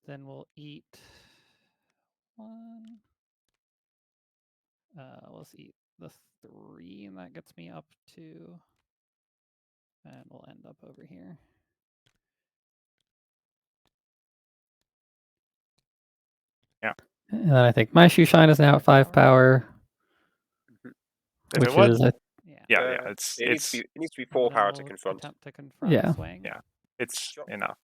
Then we'll eat one. Let's eat the 3, and that gets me up to, and we'll end up over here. And then I think my shoe shine is now at 5 power, If which it was, is I yeah, it it's needs to be And 4 then power to we'll confront. Attempt to confront Yeah. swing. Yeah. it's Sure. enough.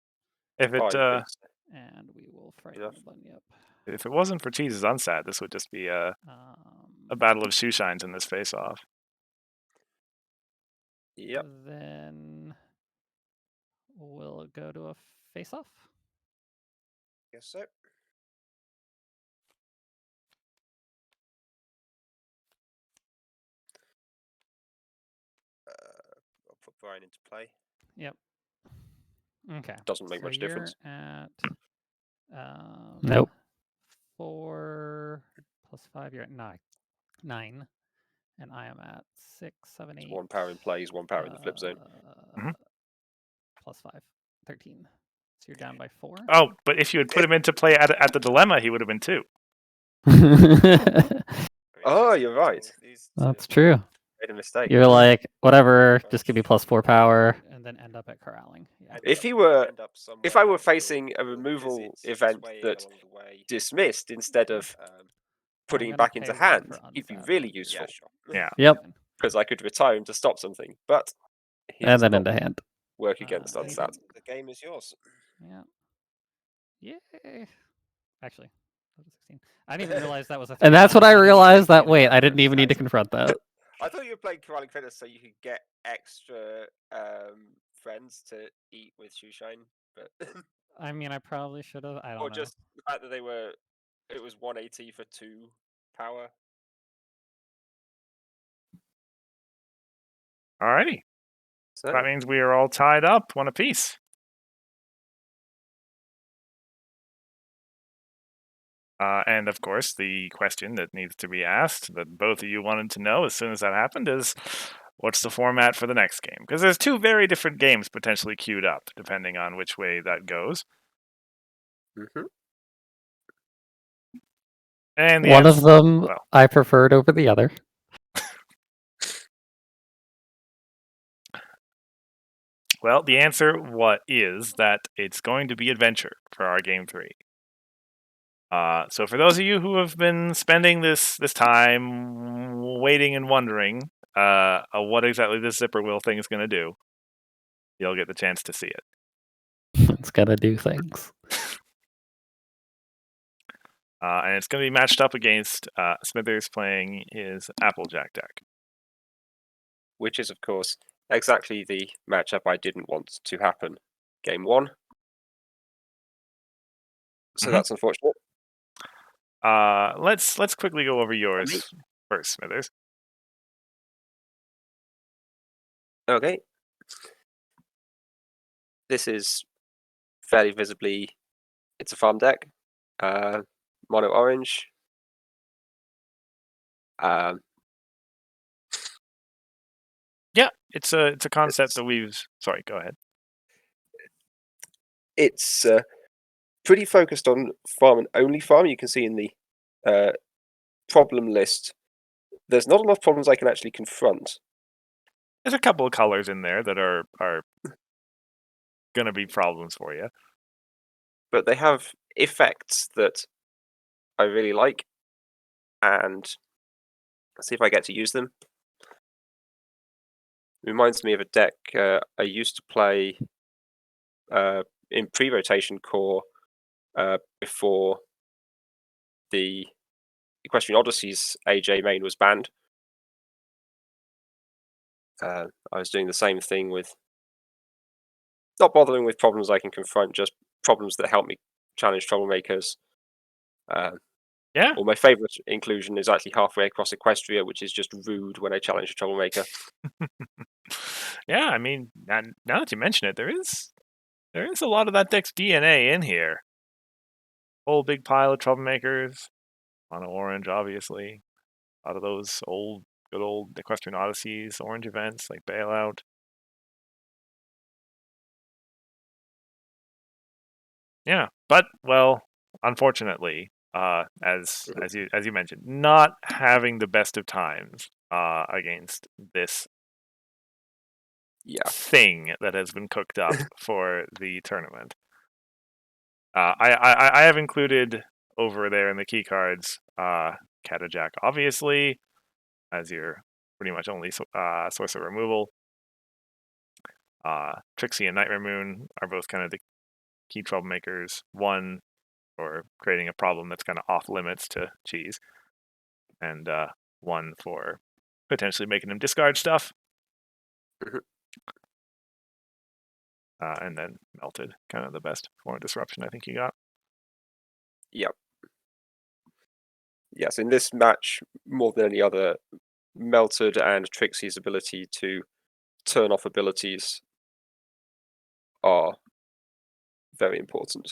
If 5 it is And we will frighten Enough. the bunny up. if it wasn't for Cheese's unsat, this would just be a battle of shoe shines in this face off. Yep. Then we'll go to a face off. Guess so. I'll put Brian into play. Yep. Okay. Doesn't make so much you're difference. At Nope. 4 plus 5. You're at 9, and I am at 6, 7, 8. It's 1 power in plays, 1 power in the flip zone. Mhm. Plus 5, 13. So you're down by 4. Oh, but if you had put him into play at the dilemma, he would have been 2. Oh, you're right. That's true. Made a mistake. You're like, whatever, just give me plus 4 power. And then end up at corralling. Yeah. If he were, if I were facing a removal event that dismissed instead of putting I'm him gonna back into pay 1 hand, for he'd be unsat. really Yeah, useful sure. Yeah. Yep. because I could retire him to stop something. But he And does then not into hand. work against Uh, unsat. The game is yours. Yeah. Yay. Actually, that was 16. I didn't even realize that was a thing. And that's what I didn't even realized think that, of wait, that I didn't first. even need to confront that. I thought you were playing Corralling Critters so you could get extra friends to eat with Shoeshine, but I mean, I probably should have. I don't or know. just the fact that it was 180 for 2 power. Alrighty. So That means we are all tied up, 1 apiece. And of course, the question that needs to be asked that both of you wanted to know as soon as that happened is, what's the format for the next game? Because there's 2 very different games potentially queued up, depending on which way that goes. mhm. And the One answer, of them well. I preferred over the other. Well, the answer is that it's going to be adventure for our game 3. So for those of you who have been spending this time waiting and wondering what exactly this zipper wheel thing is going to do, you'll get the chance to see it. It's gonna do things. And it's going to be matched up against Smithers playing his Applejack deck. Which is, of course, exactly the matchup I didn't want to happen. Game 1. So Mhm. that's unfortunate. Let's quickly go over yours first, Smithers. Okay. This is fairly visibly, it's a farm deck. Mono orange. Yeah, it's a concept that we've. Sorry, go ahead. It's pretty focused on farm and only farm. You can see in the problem list, there's not enough problems I can actually confront. There's a couple of colors in there that are going to be problems for you. But they have effects that I really like, and let's see if I get to use them. Reminds me of a deck I used to play in pre-rotation core before the Equestrian Odysseys AJ main was banned. I was doing the same thing with not bothering with problems I can confront, just problems that help me challenge troublemakers. Yeah. Well, my favourite inclusion is actually halfway across Equestria, which is just rude when I challenge a troublemaker. Yeah, I mean, now that you mention it, there is a lot of that deck's DNA in here. Whole big pile of troublemakers. Mono orange, obviously. A lot of those good old Equestrian Odysseys, orange events like Bailout. Yeah, but well, unfortunately, as you mentioned, not having the best of times against this thing that has been cooked up for the tournament. I have included over there in the key cards Catajack, obviously, as your pretty much only source of removal. Trixie and Nightmare Moon are both kind of the key troublemakers. One for creating a problem that's kind of off limits to Cheese, and one for potentially making him discard stuff. And then Melted, kind of the best form of disruption I think you got. Yep. Yes, in this match, more than any other, Melted and Trixie's ability to turn off abilities are very important.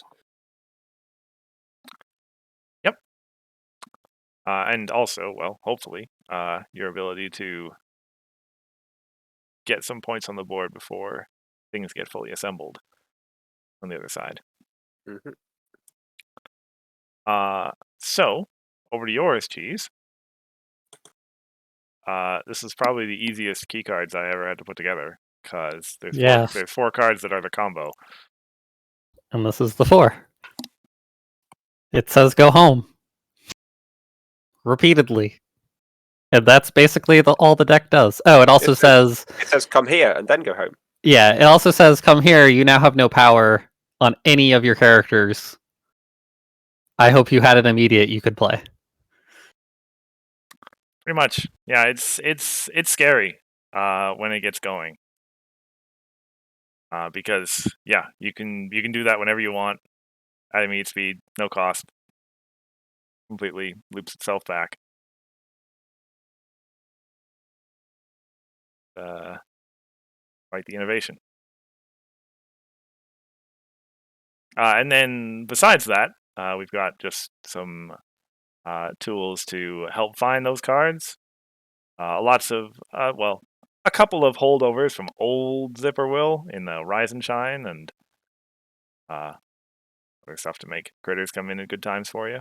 Yep. And also, well, hopefully, your ability to get some points on the board before things get fully assembled on the other side. So, over to yours, Cheese. This is probably the easiest key cards I ever had to put together, because there's 4 cards that are the combo. And this is the 4. It says go home. Repeatedly. And that's basically all the deck does. Oh, it also says... It says come here and then go home. Yeah, it also says come here, you now have no power on any of your characters. I hope you had an immediate you could play. Pretty much. Yeah, it's scary when it gets going. Because yeah, you can do that whenever you want at immediate speed, no cost. Completely loops itself back. Quite the innovation. And then besides that, we've got just some tools to help find those cards. Lots of a couple of holdovers from old Zipper Will in the Rise and Shine, and other stuff to make critters come in at good times for you.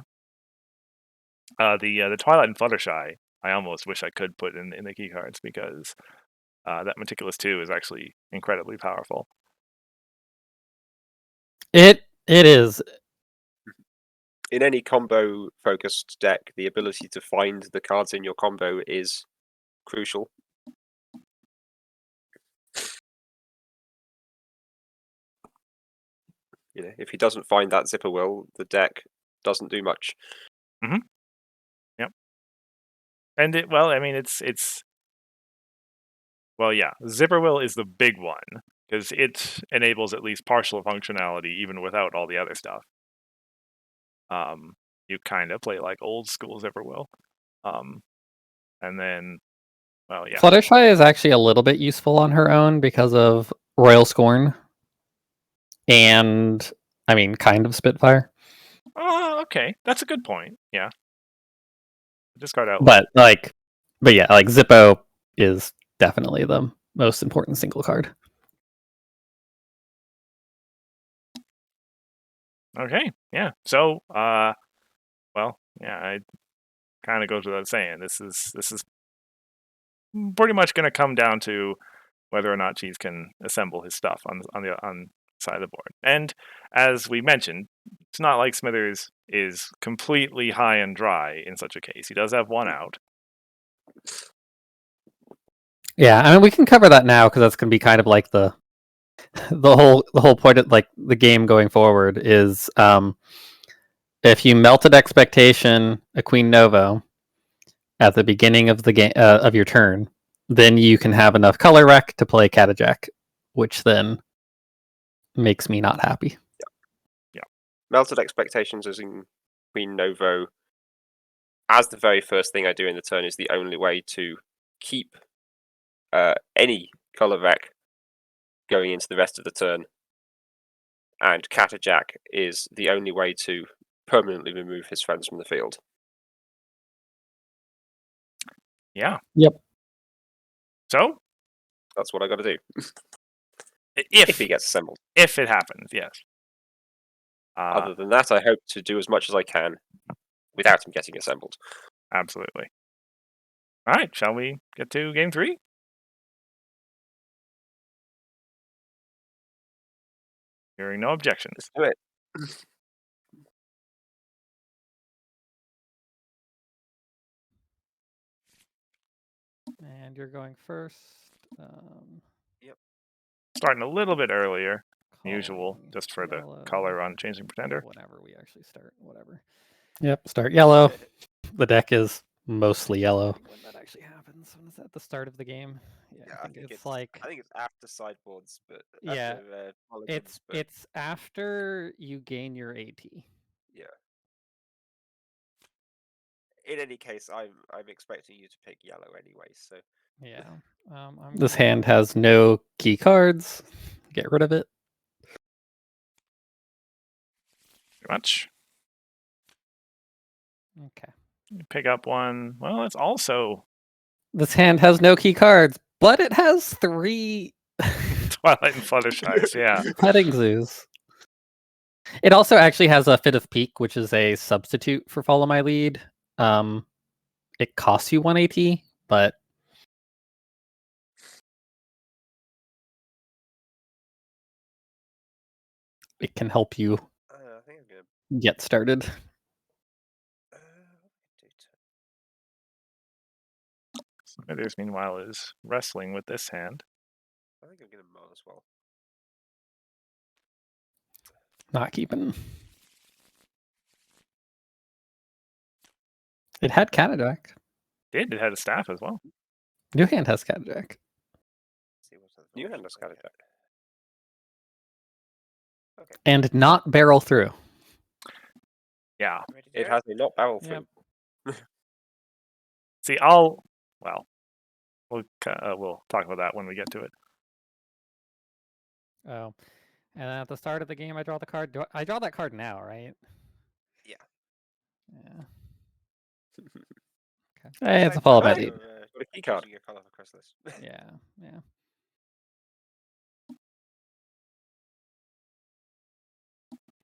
The Twilight and Fluttershy, I almost wish I could put in the key cards, because that Meticulous 2 is actually incredibly powerful. It is. In any combo focused deck, the ability to find the cards in your combo is crucial. You know, if he doesn't find that Zipper Will, the deck doesn't do much. Yep. And it's well, yeah, Zipper Will is the big one, because it enables at least partial functionality even without all the other stuff. You kind of play like old school Zipper Will. And then, well, yeah. Fluttershy is actually a little bit useful on her own because of Royal Scorn. And, kind of Spitfire. Okay. That's a good point. Yeah. Discard out. But yeah, Zippo is definitely the most important single card. Okay. Yeah. So, well, yeah, I kind of goes without saying. This is pretty much going to come down to whether or not Cheese can assemble his stuff on the side of the board. And as we mentioned, it's not like Smithers is completely high and dry in such a case. He does have one out. Yeah, we can cover that now because that's going to be kind of like the whole point of the game going forward is if you Melted Expectation a Queen Novo at the beginning of the game of your turn, then you can have enough color rec to play Catajack, which then makes me not happy. Yeah. Melted Expectations as in Queen Novo, as the very first thing I do in the turn, is the only way to keep any color rec going into the rest of the turn. And Catajack is the only way to permanently remove his friends from the field. Yeah. Yep. So That's what I got to do. if If he gets assembled. if it happens, yes. Other than that, I hope to do as much as I can without him getting assembled. Absolutely. All right, shall we get to game 3? Hearing no objections. Let's do it. And you're going first. Starting a little bit earlier than usual, Calling just for the yellow. color on Changing Pretender. Whenever we actually start, whatever. Yep. Start yellow. The deck is mostly yellow. When that actually happens, when is that? The start of the game? Yeah, I think it's like I think it's after sideboards, but Yeah, after, mulligans, but it's after you gain your AT. yeah. In any case, I'm expecting you to pick yellow anyway. So Yeah. I'm This gonna- hand has no key cards. Get rid of it. Pretty much. Okay. You pick up one. Well, it's also This hand has no key cards, but it has 3 Twilight and Fluttershy's. Yeah. petting zoos. It also actually has a Fit of Peak, which is a substitute for Follow My Lead. It costs you 1 AT, but it can help you I think I'm gonna. get started. Smithers, meanwhile, is wrestling with this hand. I think I'm gonna mull as well. Not keeping. It had Catajack. It had a staff as well. New hand has Catajack. See what's other New hand options has got I it. get. Okay. And not barrel through. Yeah. Ready to It go? has a not barrel Yep. through. See, we'll talk about that when we get to it. Oh, and then at the start of the game, I draw the card. I draw that card now, right? Yeah. Yeah. Hey, it's a Aside Follow from My that, Lead. you're, Got a key card. choosing your colour for Christmas. Yeah. Yeah.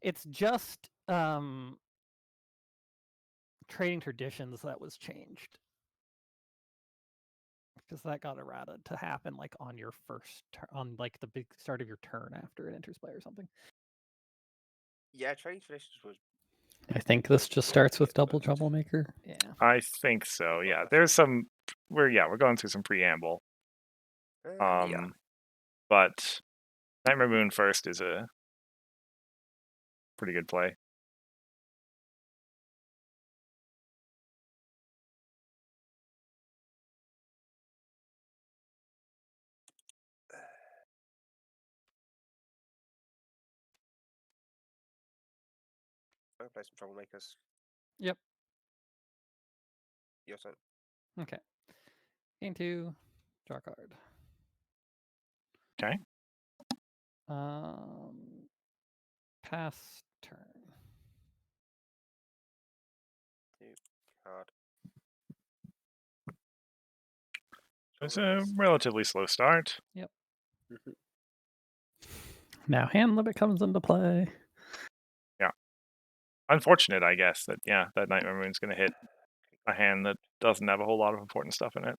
It's just trading traditions that was changed. Because that got errata to happen like on your first on like the big start of your turn after it enters play or something. Yeah, trading traditions was. I think this just starts with Double Troublemaker. Yeah. I think so. Yeah. There's some. We're going through some preamble. Yeah. But Nightmare Moon first is a pretty good play. I'm gonna play some troublemakers. Yep. Your turn. Okay. Game 2, draw a card. Okay. Pass turn. Card. It's a Troublemakers. relatively slow start. Now hand limit comes into play. Unfortunate, I guess, that Nightmare Moon's going to hit a hand that doesn't have a whole lot of important stuff in it.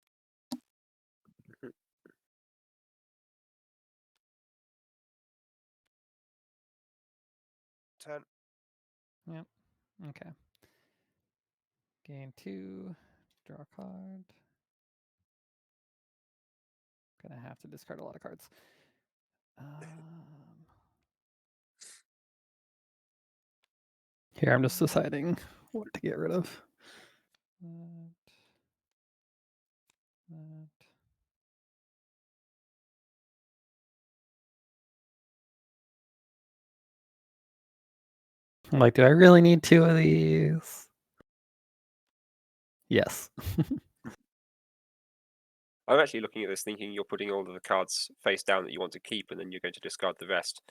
Turn. Yep. Okay. Game 2, draw a card. Gonna have to discard a lot of cards. Here, I'm just deciding what to get rid of. That. I'm like, do I really need 2 of these? Yes. I'm actually looking at this thinking you're putting all of the cards face down that you want to keep, and then you're going to discard the rest.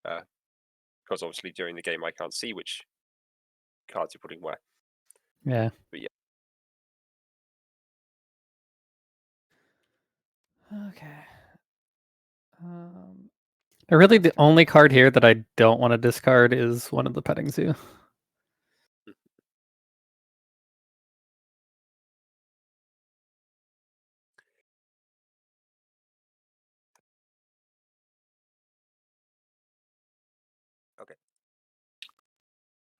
Because obviously during the game I can't see which cards you're putting where. Yeah. But yeah. Okay. Really, the Master. only card here that I don't want to discard is one of the petting zoo.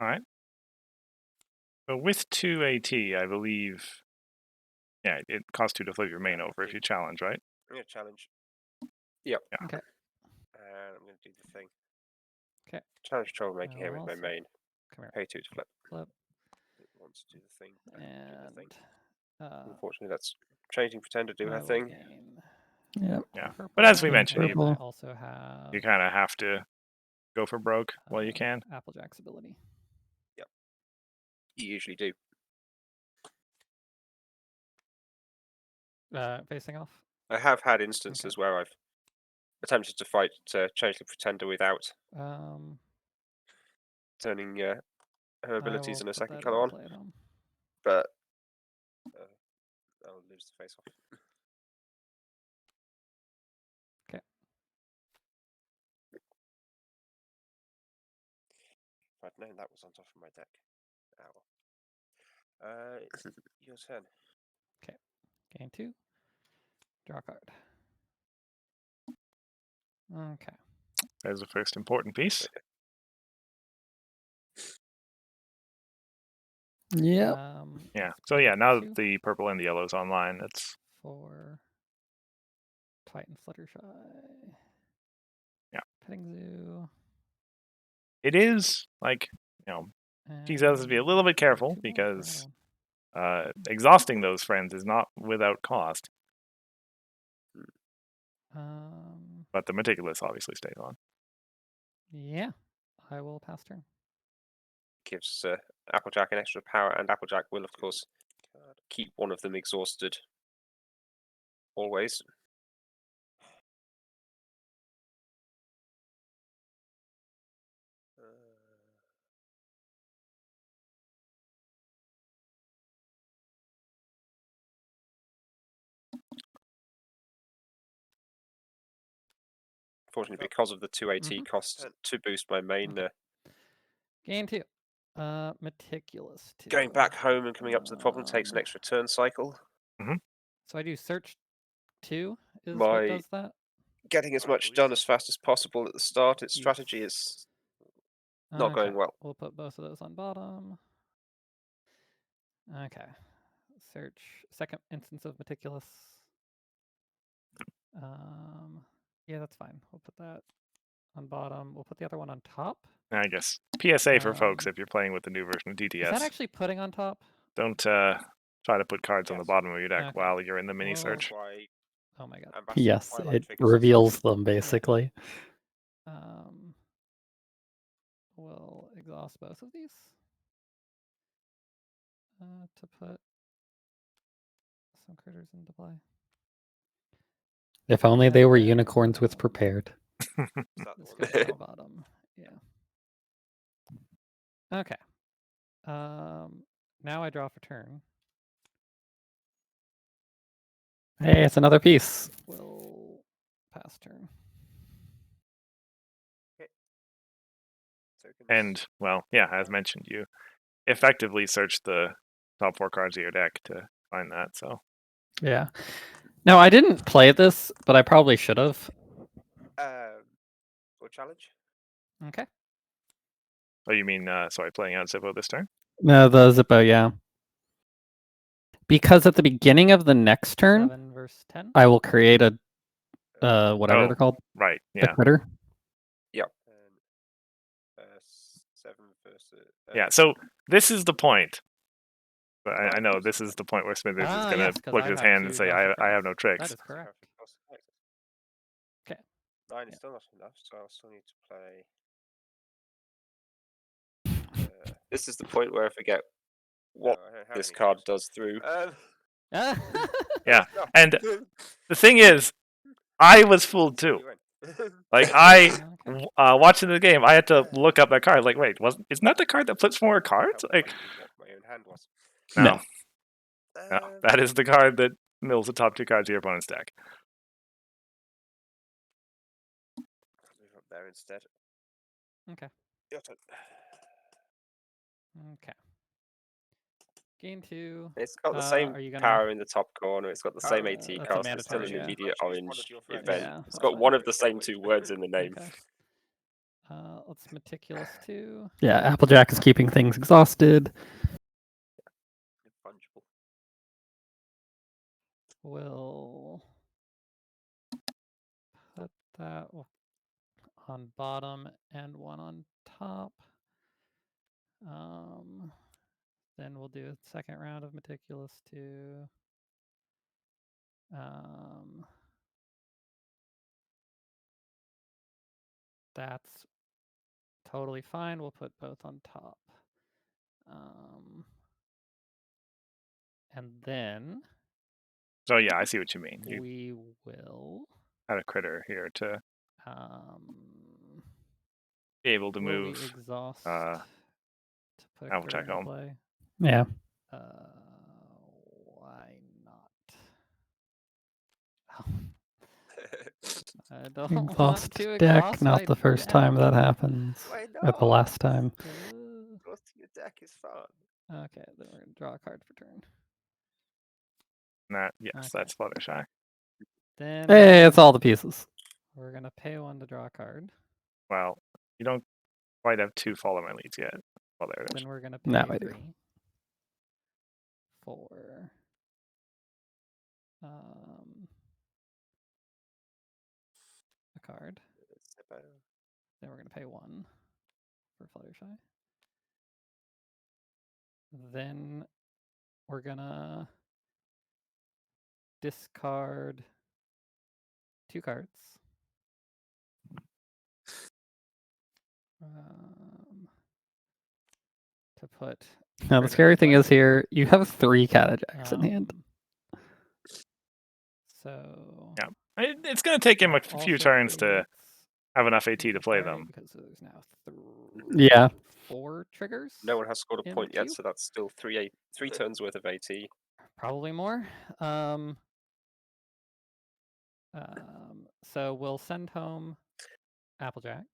All right. So with 2 AT, I believe, yeah, it costs 2 to flip your main Yeah, over if indeed. you challenge, right? I'm gonna challenge. Yep. Yeah. Okay. And I'm gonna do the thing. 'Kay. Challenge troublemaking here with my Also, main. Come here. Pay 2 to flip. Flip. It wants to do the thing. I can do the thing. And Unfortunately, that's changing pretend to do I her will thing. gain Yeah. Yeah. purple, But as we Yeah, mentioned, purple. I also have you kind of have to go for broke while you can. Applejack's ability. You usually do. Facing off. I have had instances where I've attempted to fight Change the Pretender without turning her abilities in a second colour on, Play at home. but I'll lose the face off. Okay. If I'd known that was on top of my deck. It's your turn. Gain 2. Draw a card. Okay. There's the first important piece. Yeah. Yeah. let's So go yeah, with now 2 that the purple and the yellow's online, it's for Titan Fluttershy. Yeah. Petting Zoo. it is like, Cheese has to be a little bit careful because exhausting those friends is not without cost. But the meticulous obviously stays on. Yeah, I will pass turn. Gives Applejack an extra power, and Applejack will, of course, keep one of them exhausted. Always. Unfortunately, because of the 2 AT cost to boost my main, Gain 2. Meticulous 2. going back home and coming up to the problem takes an extra turn cycle. So I do search 2 is My- what does that? Getting as much done as fast as possible at the start, its Yes. strategy is not going well. We'll put both of those on bottom. Okay. Search second instance of meticulous. Yeah, that's fine. We'll put that on bottom. We'll put the other one on top. I guess PSA for folks if you're playing with the new version of DTS. Is that actually putting on top? Don't try to put cards on the Yes. bottom of your deck Okay. while you're in the mini Well, search. That's why Oh my god. Ambassador Yes, Twilight it figures reveals them basically. We'll exhaust both of these to put some critters into play. If only they were unicorns with prepared. Is that the This one? goes on the bottom. Yeah. Okay. Now I draw for turn. Hey, it's another piece. We'll pass turn. Tokens. And, well, yeah, as mentioned, you effectively search the top 4 cards of your deck to find that, so. Yeah. No, I didn't play this, but I probably should have. Or challenge? Okay. Oh, you mean, playing out Zippo this turn? No, the Zippo, yeah. Because at the beginning of the next turn, 7 versus 10. I will create a whatever they're called. Right, The yeah. critter. Yep. 7 versus. Yeah, so this is the point. But I know this is the point where Smithers is going to yes, 'cause look I at his have hand and two say, draw for I have cards. no tricks. That is correct. Okay. 9 is still not enough, so I'll still need to play. This is the point where I forget what this card does through. Yeah, and the thing is, I was fooled too. Like, watching the game, I had to look up that card. Like, wait, isn't that the card that flips more cards? Like, my own hand was. no. That is the card that mills the top 2 cards of your opponent's deck. there instead. Okay. Your turn. Okay. Gain 2. It's got the Are same you gonna? power in the top corner. It's got the same Power, AT that's a cost. It's still an mandatory, yeah. immediate Choose one orange of your friends. event. Yeah, It's that's got fine. one of the same 2 words in the name. Okay. Let's meticulous 2. Yeah, Applejack is keeping things exhausted. Fungible. We'll put that on bottom and one on top. Then we'll do a second round of meticulous 2. That's totally fine. We'll put both on top. And then So yeah, I see what you mean. You we will had a critter here to be able to will move. we exhaust uh, to put a critter Applejack into home. play? Yeah. Why not? I don't want Exhaust to deck, exhaust not my the first time that deck. happens. Why Or the not? last time. Exhausting your deck is fun. Okay, then we're gonna draw a card for turn. That yes, Okay. that's Fluttershy. Then Hey, it's all the pieces. we're gonna pay 1 to draw a card. Well, you don't quite have 2 follow my leads yet. Well, there it is. Then we're gonna pay Now I do. 3 for a card. Then we're gonna pay 1 for Fluttershy. Then we're gonna discard 2 cards. To put. Now the scary thing is here, you have 3 Catajacks in hand. So. Yeah. It's going to take him a few also turns to creates have enough AT to play play them. because there's now Yeah. 4 triggers. No one has scored a in point the yet, queue? so that's still 3 turns worth of AT. Probably more. So we'll send home Applejack.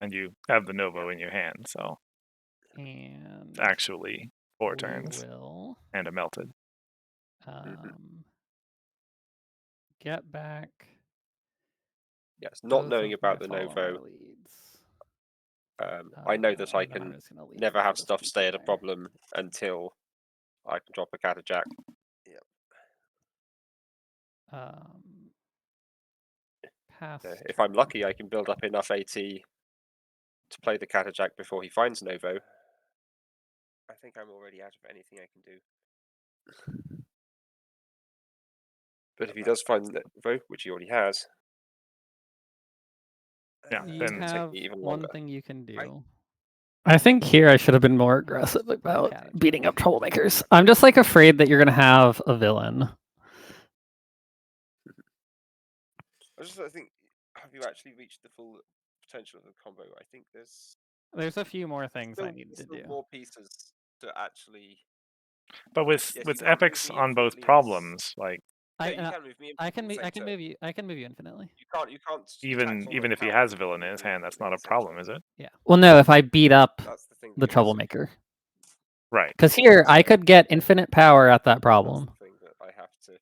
And you have the Novo in your hand, so And it's actually 4 we turns will and a melted. get back. Yes, not both knowing of about my the follow my Novo, leads. I know that I And then I'm can just gonna leave never most of have this stuff beef stay in at a there. problem until I can drop a Catjack. Past. If I'm lucky, I can build up enough AT to play the Catjack before he finds Novo. I think I'm already out of anything I can do. But if he does find Novo, which he already has, Yeah, You then have even one longer. thing you can do. I think here I should have been more aggressive about beating up troublemakers. I'm just like afraid that you're gonna have a villain. I think, have you actually reached the full potential of the combo? I think There's a few more things I need to do. more pieces to actually. But with Yes, you can't move epics me on both infinitely, problems, like you can move me. I can move you. I can move you infinitely. You can't attack even if he has a villain in his hand, that's not a problem, is it? Yeah. Well, no, if I beat up That's the thing. the troublemaker. Right. Because here I could get infinite power at that problem. That's the thing that I have to.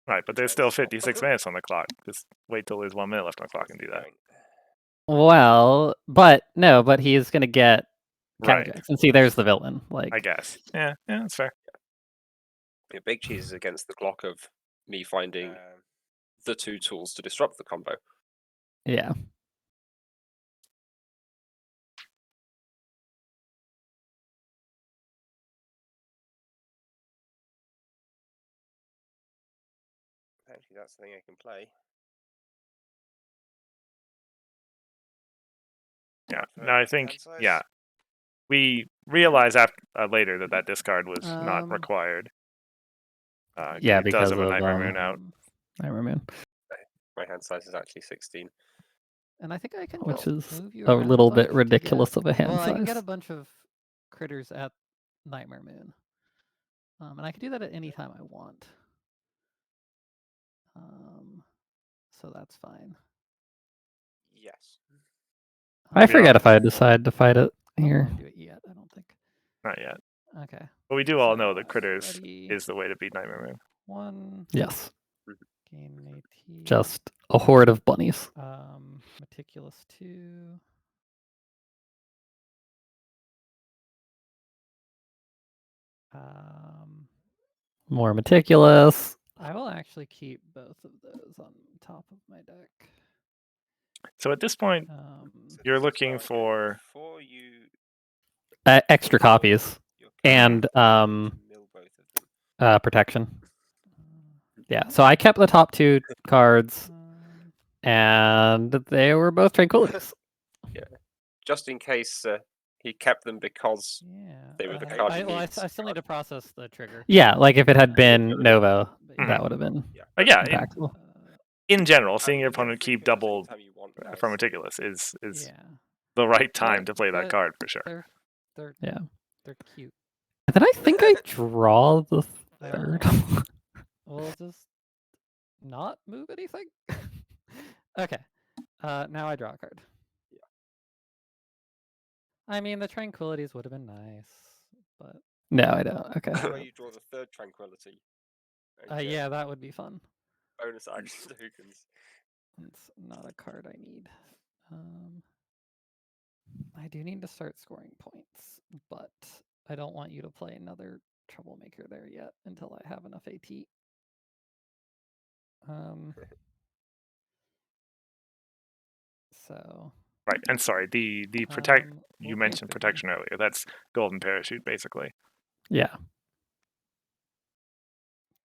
Right, but there's still 56 minutes on the clock. Just wait till there's 1 minute left on the clock and do that. Well, but no, but he's gonna get Right. Catjacks. And see, there's the villain. Like, I guess. Yeah, that's fair. Yeah, Bigcheese is against the clock of me finding the 2 tools to disrupt the combo. yeah. Actually, that's the thing I can play. Yeah. No, I think we realize later that discard was not required. Yeah, it does because have a of Nightmare Moon out. Nightmare Moon. My hand size is actually 16. And I think I can Which just is move you a around little bunch bit to ridiculous get- of a hand well, I can get a size. bunch of critters at Nightmare Moon. And I can do that at any time I want. so that's fine. Yes. I forget if I decide to fight it I here. don't do it yet. I don't think. Not yet. Okay. But we do all know So, that critters ready. is the way to beat Nightmare Moon. 1. Yes, Gain an AT. just a horde of bunnies. Meticulous 2. More meticulous. I will actually keep both of those on top of my deck. So at this point, So you're this is looking where I go. for Before you Extra before copies your and character, you mill both of them. protection. Yeah, so I kept the top 2 cards, and they were both tranquilities. Just in case he kept them because Yeah. they were the card he needs. I still need to process the trigger. Yeah, like if it had been Tranquility. Novo, But that would have been But yeah, impactful. in general, Have seeing your you opponent everything keep at the same double time you want, guys. from meticulous is yeah. the right time But- to play that but card for sure. They're Yeah. they're cute. And then I think I draw the third. We'll just not move anything. Okay. Now I draw a card. Yeah. I mean, the tranquilities would have been nice, but No, I don't. Okay. That way you draw the third tranquility. and get yeah, that would be fun. bonus action tokens. It's not a card I need. I do need to start scoring points, but I don't want you to play another troublemaker there yet until I have enough AT. So Right, and sorry, the protect we'll you pay mentioned 50. protection earlier. That's golden parachute, basically. Yeah.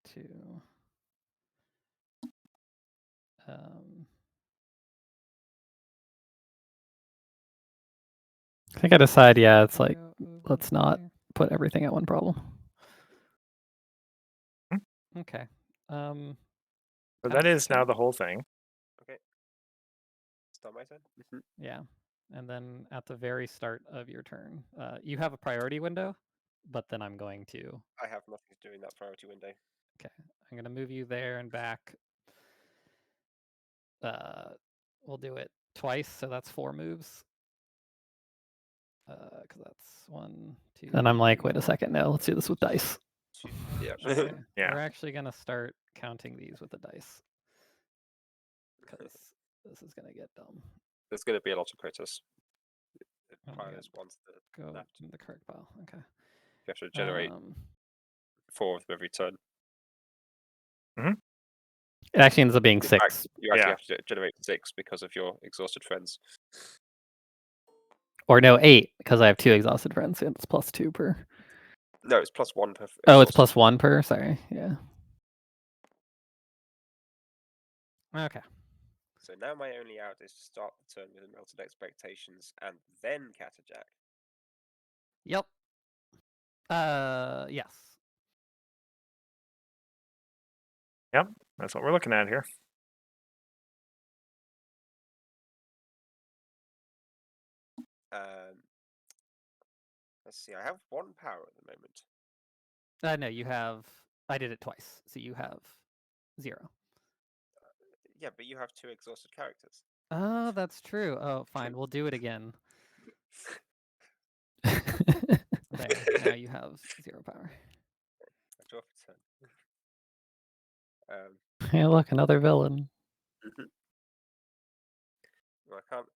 2. I think I decide, yeah, it's like, move let's over not there. put everything at one problem. Okay. So Pass that is now turn. the whole thing. Okay. Start my turn. Yeah. And then at the very start of your turn, you have a priority window, but then I'm going to. I have nothing to do in that priority window. Okay. I'm going to move you there and back. We'll do it twice, so that's 4 moves. Because that's 1, 2. And I'm like, 3, wait a 4. second, no, let's do this with dice. Yeah. Okay. Yeah. We're actually going to start counting these with the dice. Because this is going to get dumb. There's going to be a lot of critters. Oh my Fire God. those ones that Go left. in the card pile. Okay. You have to generate 4 of them every turn. It actually ends up being In fact, 6. you actually Yeah. have to generate 6 because of your exhausted friends. Or no, 8, because I have 2 exhausted friends, and it's +2 per. No, it's +1 per. Oh, it's exhausted. +1 per? Sorry, yeah. Okay. So now my only out is to start the turn with Melted Expectations and then Catajack. Yep. Yes. That's what we're looking at here. Let's see, I have 1 power at the moment. No, you have. I did it twice, so you have 0. Yeah, but you have 2 exhausted characters. Oh, that's true. Oh, fine. We'll do it again. There. Now you have 0 power. I draw for turn. Hey, look, another villain. Well, I can't.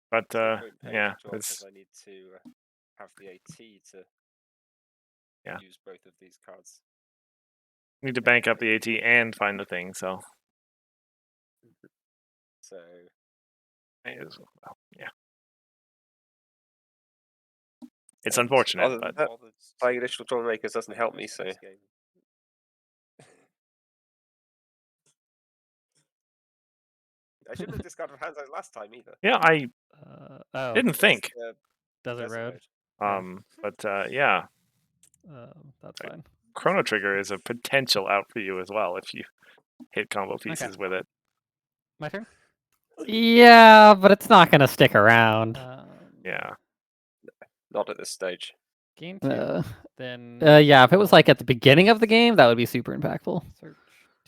But no point paying yeah, to draw it's because I need to have the AT to Yeah. use both of these cards. need to bank up the AT and find the thing. So So well, yeah, it's unfortunate, other than but that, playing additional troublemakers doesn't help me. So I shouldn't have discarded hands like last time either. yeah, I Oh. didn't think. Desert Road. But yeah, That's fine. Chrono Trigger is a potential out for you as well if you hit combo pieces with it. My turn. Yeah, but it's not going to stick around. Yeah. Not at this stage. Gain 2. Then. Yeah, if it was like at the beginning of the game, that would be super impactful. Search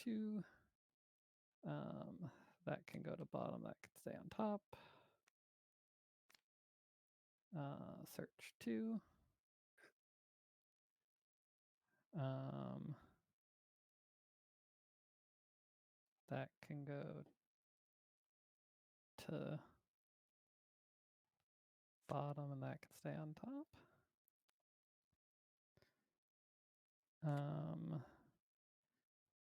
2. That can go to bottom. That can stay on top. Search 2. That can go to bottom, and that can stay on top.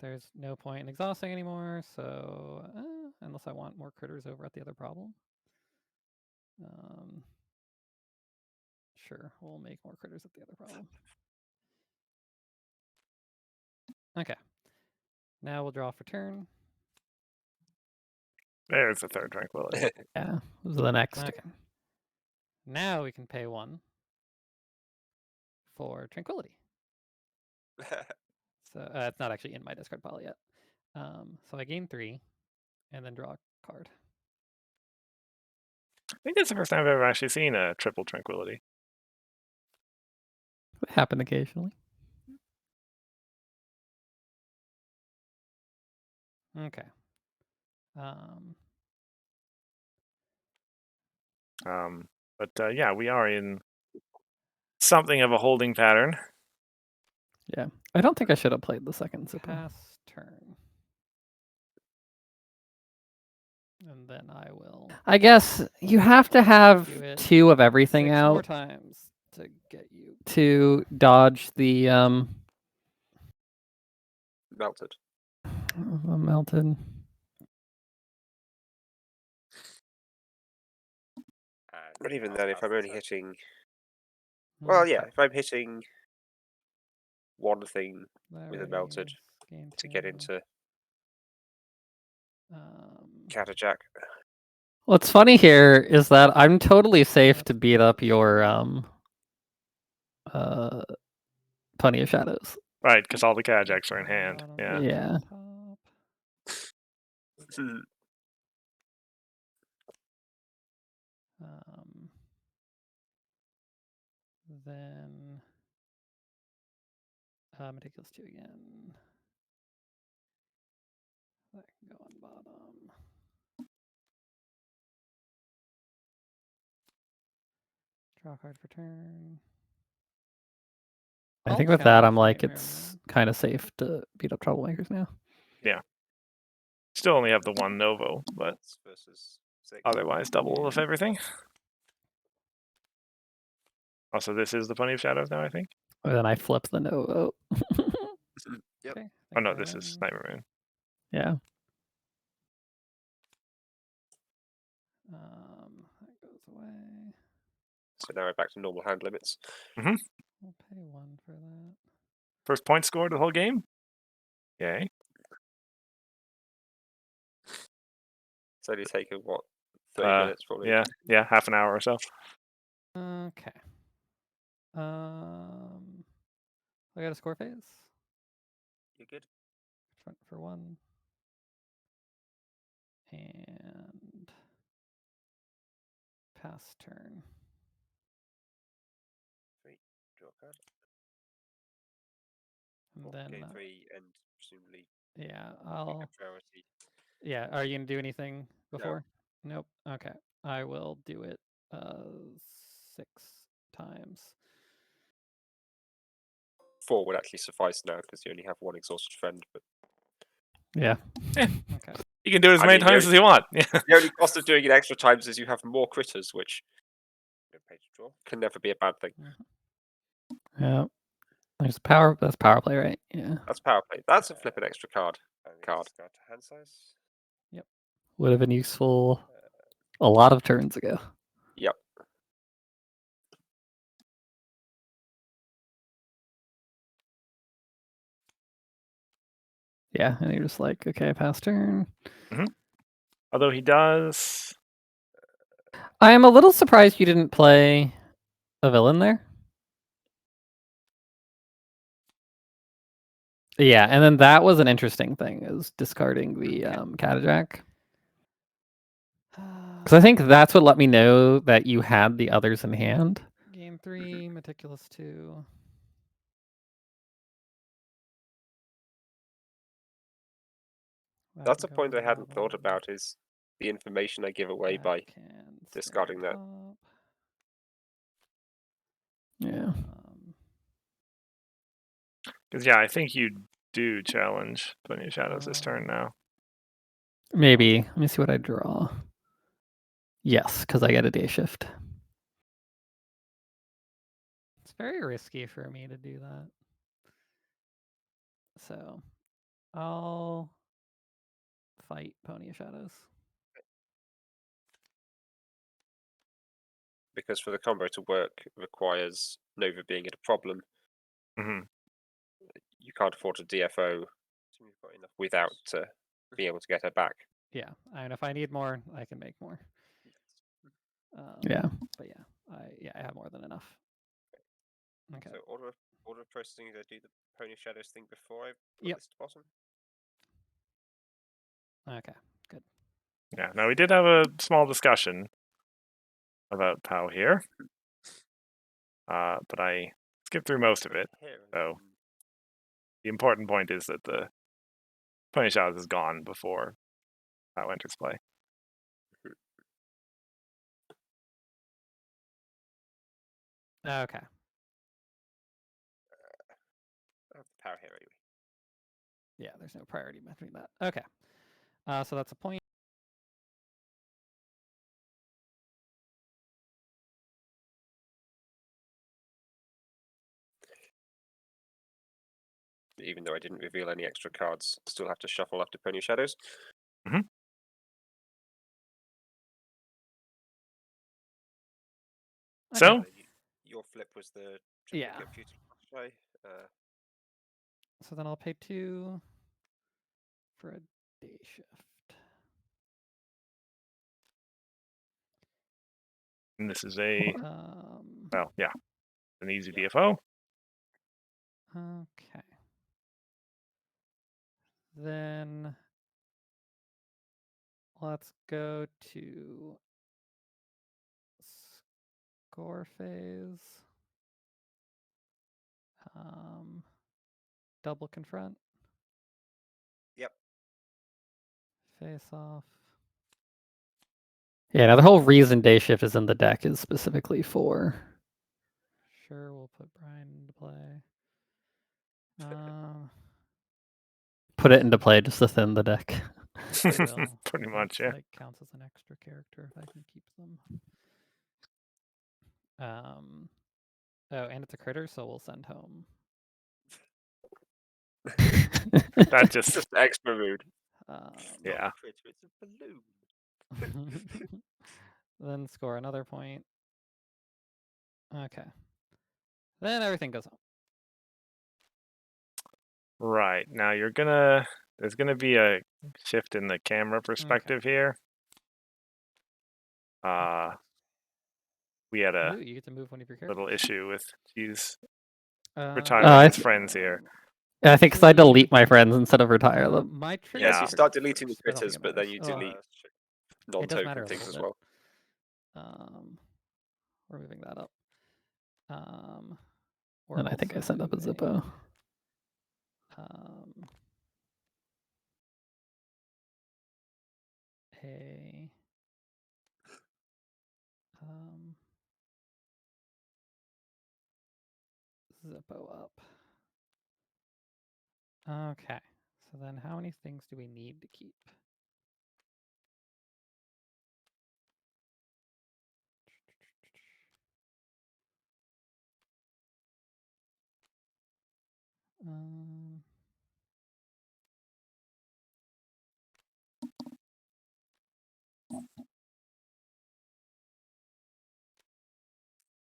There's no point in exhausting anymore, so unless I want more critters over at the other problem. Sure, we'll make more critters at the other problem. Okay. Now we'll draw for turn. There's the third tranquility. Yeah, this is the next. Okay. Now we can pay 1 for tranquility. So it's not actually in my discard pile yet. So I gain 3, and then draw a card. I think that's the first time I've ever actually seen a triple tranquility. It happened occasionally. Okay. But yeah, we are in something of a holding pattern. Yeah, I don't think I should have played the second Zippo. Pass turn. And then I will I guess you have to have do it 2 of everything 6 more out times to get you to dodge the Melted. melted. But even then, if I'm only hitting, well, yeah, if I'm hitting one thing with a melted to get into Catajack. What's funny here is that I'm totally safe to beat up your Plenty of Shadows. Right, because all the Kajaks are in hand. Yeah. Yeah. Then Meticulous 2 again. That can go on bottom. Draw a card for turn. I think with that, I'm like, it's kind of safe to beat up troublemakers now. Yeah. Still only have the 1 Novo, but versus 6. otherwise double of everything. Also, this is the Plenty of Shadows now, I think. And then I flip the Novo. Yep. Okay, Oh no, this is Nightmare Moon. Yeah. That goes away. So now we're back to normal hand limits. Mm-hmm. We'll pay 1 for that. First point scored the whole game. Yay. It's only taken, what, 30 minutes probably? Yeah, half an hour or so. Okay. I got a score phase. You're good. Front for 1. And pass turn. 3, draw a card. And Or then game 3 and presumably yeah, priority. Yeah, are you gonna do anything before? No. Nope. Okay. I will do it 6 times. 4 would actually suffice now because you only have 1 exhausted friend. But Yeah. Okay. You can do it as many times as you want. the only cost of doing it extra times is you have more critters, which page draw can never be a bad thing. Yeah. There's power. That's power play, right? Yeah. That's power play. That's a flip an extra card. Card. Hand size. Yep. Would have been useful a lot of turns ago. Yep. Yeah, and you're just like, okay, pass turn. Mm-hmm. Although he does. I am a little surprised you didn't play a villain there. Yeah, and then that was an interesting thing, is discarding the Catajack. Because I think that's what let me know that you had the others in hand. Game 3, Meticulous 2. That That's a can go point I hadn't thought bottom. about, is the information I give away That by can stay discarding that. top. Yeah. Because yeah, I think you do challenge Plenty of Shadows this turn now. Maybe. Let me see what I draw. Yes, because I get a day shift. It's very risky for me to do that. So I'll fight Pony of Shadows. Because for the combo to work requires Nova being at a problem. Hmm. You can't afford to DFO without being able to get her back. Yeah, and if I need more, I can make more. Yeah. But yeah, I have more than enough. Okay. So order of processing, I do the Pony of Shadows thing before I put Yep. this to bottom. Okay. Good. Yeah. Now we did have a small discussion about POW here, but I skipped through most of it. So the important point is that the Plenty of Shadows is gone before POW enters play. Okay. I have the power here anyway. Yeah, there's no priority between that. Okay. So that's a point. Even though I didn't reveal any extra cards, still have to shuffle after Pony of Shadows. Mhm. So Your flip was the Yeah. triplicate futile try. So then I'll pay 2 for a day shift. and this is a Um. yeah, an easy Yeah. DFO. Okay. Then let's go to score phase. Double confront. Yep. Face off. Yeah, now the whole reason day shift is in the deck is specifically for. Sure, we'll put Brian into play. Put it into play just to thin the deck. Still, Pretty much, that's, yeah. like counts as an extra character if I can keep them. Oh, and it's a critter, so we'll send home. That just Just extra rude. yeah. It's a balloon. Then score another point. Okay. Then everything goes home. Right. Now there's gonna be a shift in the camera perspective here. We had a Ooh, you get to move one of your little characters. issue with Hughes Uh, retiring his friends here. I think because I delete my friends instead of retire them. My trigger Yes, Yeah. you start deleting the first. I don't think critters, it but then matters. you Oh, delete it does matter non-token a things little as bit. well. We're moving that up. And I think I sent up a Zippo. Zippo up. Okay. So then how many things do we need to keep?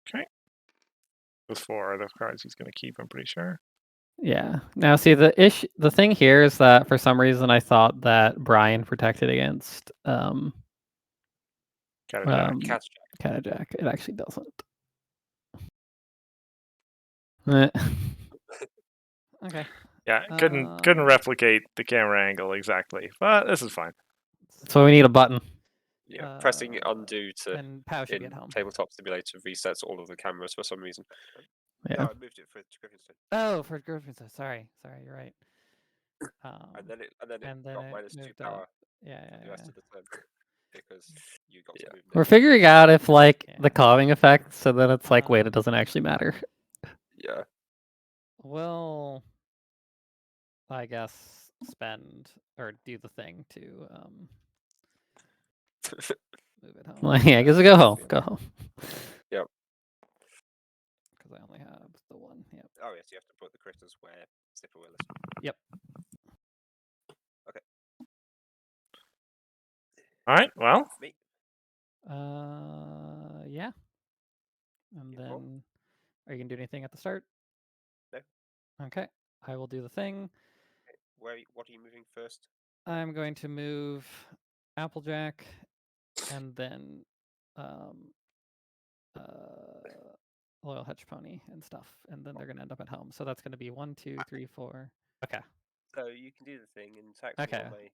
Okay. Those 4 are the cards he's gonna keep, I'm pretty sure. Yeah. Now, see, the thing here is that for some reason I thought that Brian protected against Catajack. It actually doesn't. Okay. Yeah, couldn't replicate the camera angle exactly, but this is fine. So we need a button. Yeah, pressing undo and POW should be at home. Tabletop Simulator resets all of the cameras for some reason. Yeah. No, I moved it for Griffinstone. Oh, for Griffinstone. Sorry, you're right. And then it got -2 moved power up. Yeah. the rest of the turn because you got to move. We're figuring out if like Yeah. the calming effect, so then it's like, wait, it Um, doesn't actually matter. Yeah. We'll, I guess, spend or do the thing to move it home. Well, yeah, I guess go home. Go home. Yep. Because I only have the one. Yep. Oh yes, you have to put the critters where Zipper will listen. Yep. Okay. All right. Well, Me. Yeah. And Your call. then, are you gonna do anything at the start? No. Okay. I will do the thing. What are you moving first? I'm going to move Applejack, and then Loyal Hedge Pony and stuff, and then they're gonna end up at home. So that's gonna be 1, 2, 3, 4. Okay. So you can do the thing and tax Okay. me on my.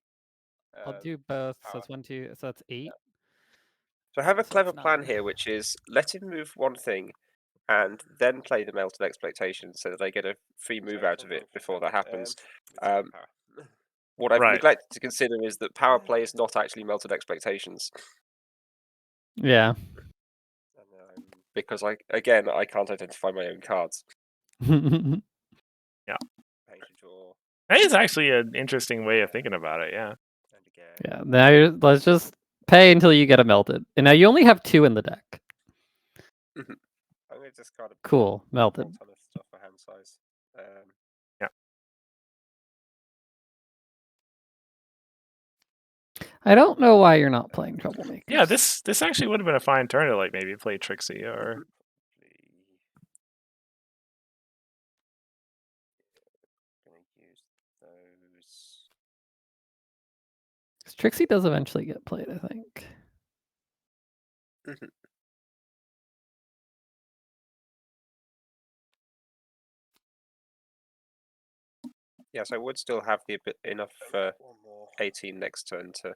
I'll do both. So power. it's 1, 2. So that's 8. So I have a So clever it's plan 9. here, which is let him move one thing, and then play the Melted Expectation, so that I get a free move out of it before that happens. What I've Right. neglected to consider is that power play is not actually Melted Expectations, Yeah. because I can't identify my own cards. Yeah. Pay to draw, that is actually an interesting way of thinking about it. Yeah. and again. Now let's just pay until you get a melted. And now you only have 2 in the deck. I'm going to discard a Cool, melted. whole ton of stuff for hand size. I don't know why you're not playing Troublemakers. Yeah. This actually would have been a fine turn to like maybe play Trixie or. Going to use those. 'Cause Trixie does eventually get played, I think. Yes, I would still have enough 18 next turn to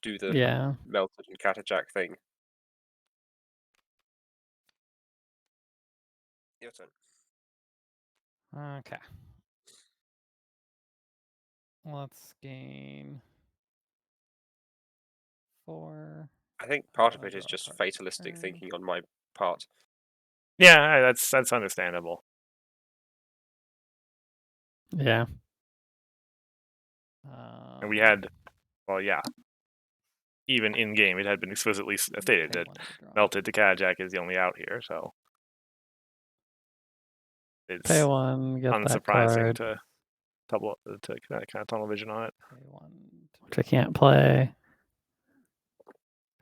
do the Yeah. Melted and Catajack thing. Your turn. Okay. Let's gain 4. I think part of I'll it is draw a just card per fatalistic turn. thinking on my part. Yeah, that's understandable. Yeah. And we had, well, yeah. Even in game, it had been explicitly stated pay that 1 to draw. Melted to Catajack is the only out here, so it's Pay 1, get that unsurprising card. to kind of tunnel vision on it. Pay 1 to Which I can't play.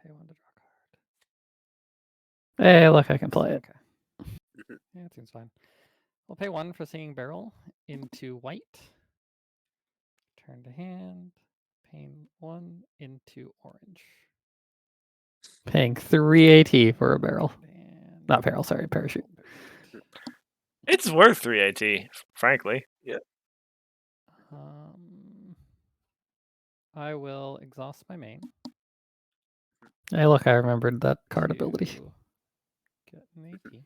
pay 1 to draw a card. Hey, look, I can play it. Okay. Yeah, it seems fine. We'll pay 1 for Singing Barrel into white. Turn to hand. Paying 1 into orange. Paying 3 AT for a barrel. And Not barrel, sorry, parachute. It's worth 3 AT, frankly. I will exhaust my main. Hey, look, I remembered that card ability. to Get an AT.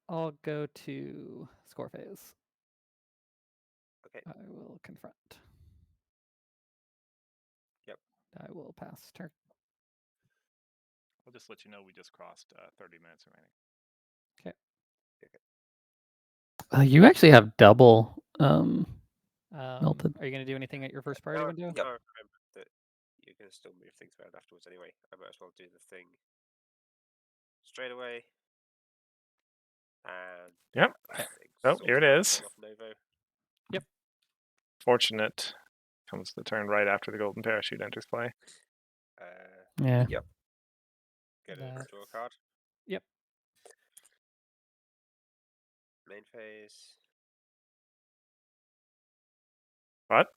I'll go to score phase. Okay. I will confront. Yep. I will pass turn. I'll just let you know we just crossed 30 minutes remaining. You actually have double melted. Are you going to do anything at your first party window? I remember that you're going to still move things around afterwards anyway. I might as well do the thing straight away. And Yep. Oh, here it is. Novo. Fortunate comes the turn right after the golden parachute enters play. Yeah. Yep. Get a draw a card. Yep. Main phase. What?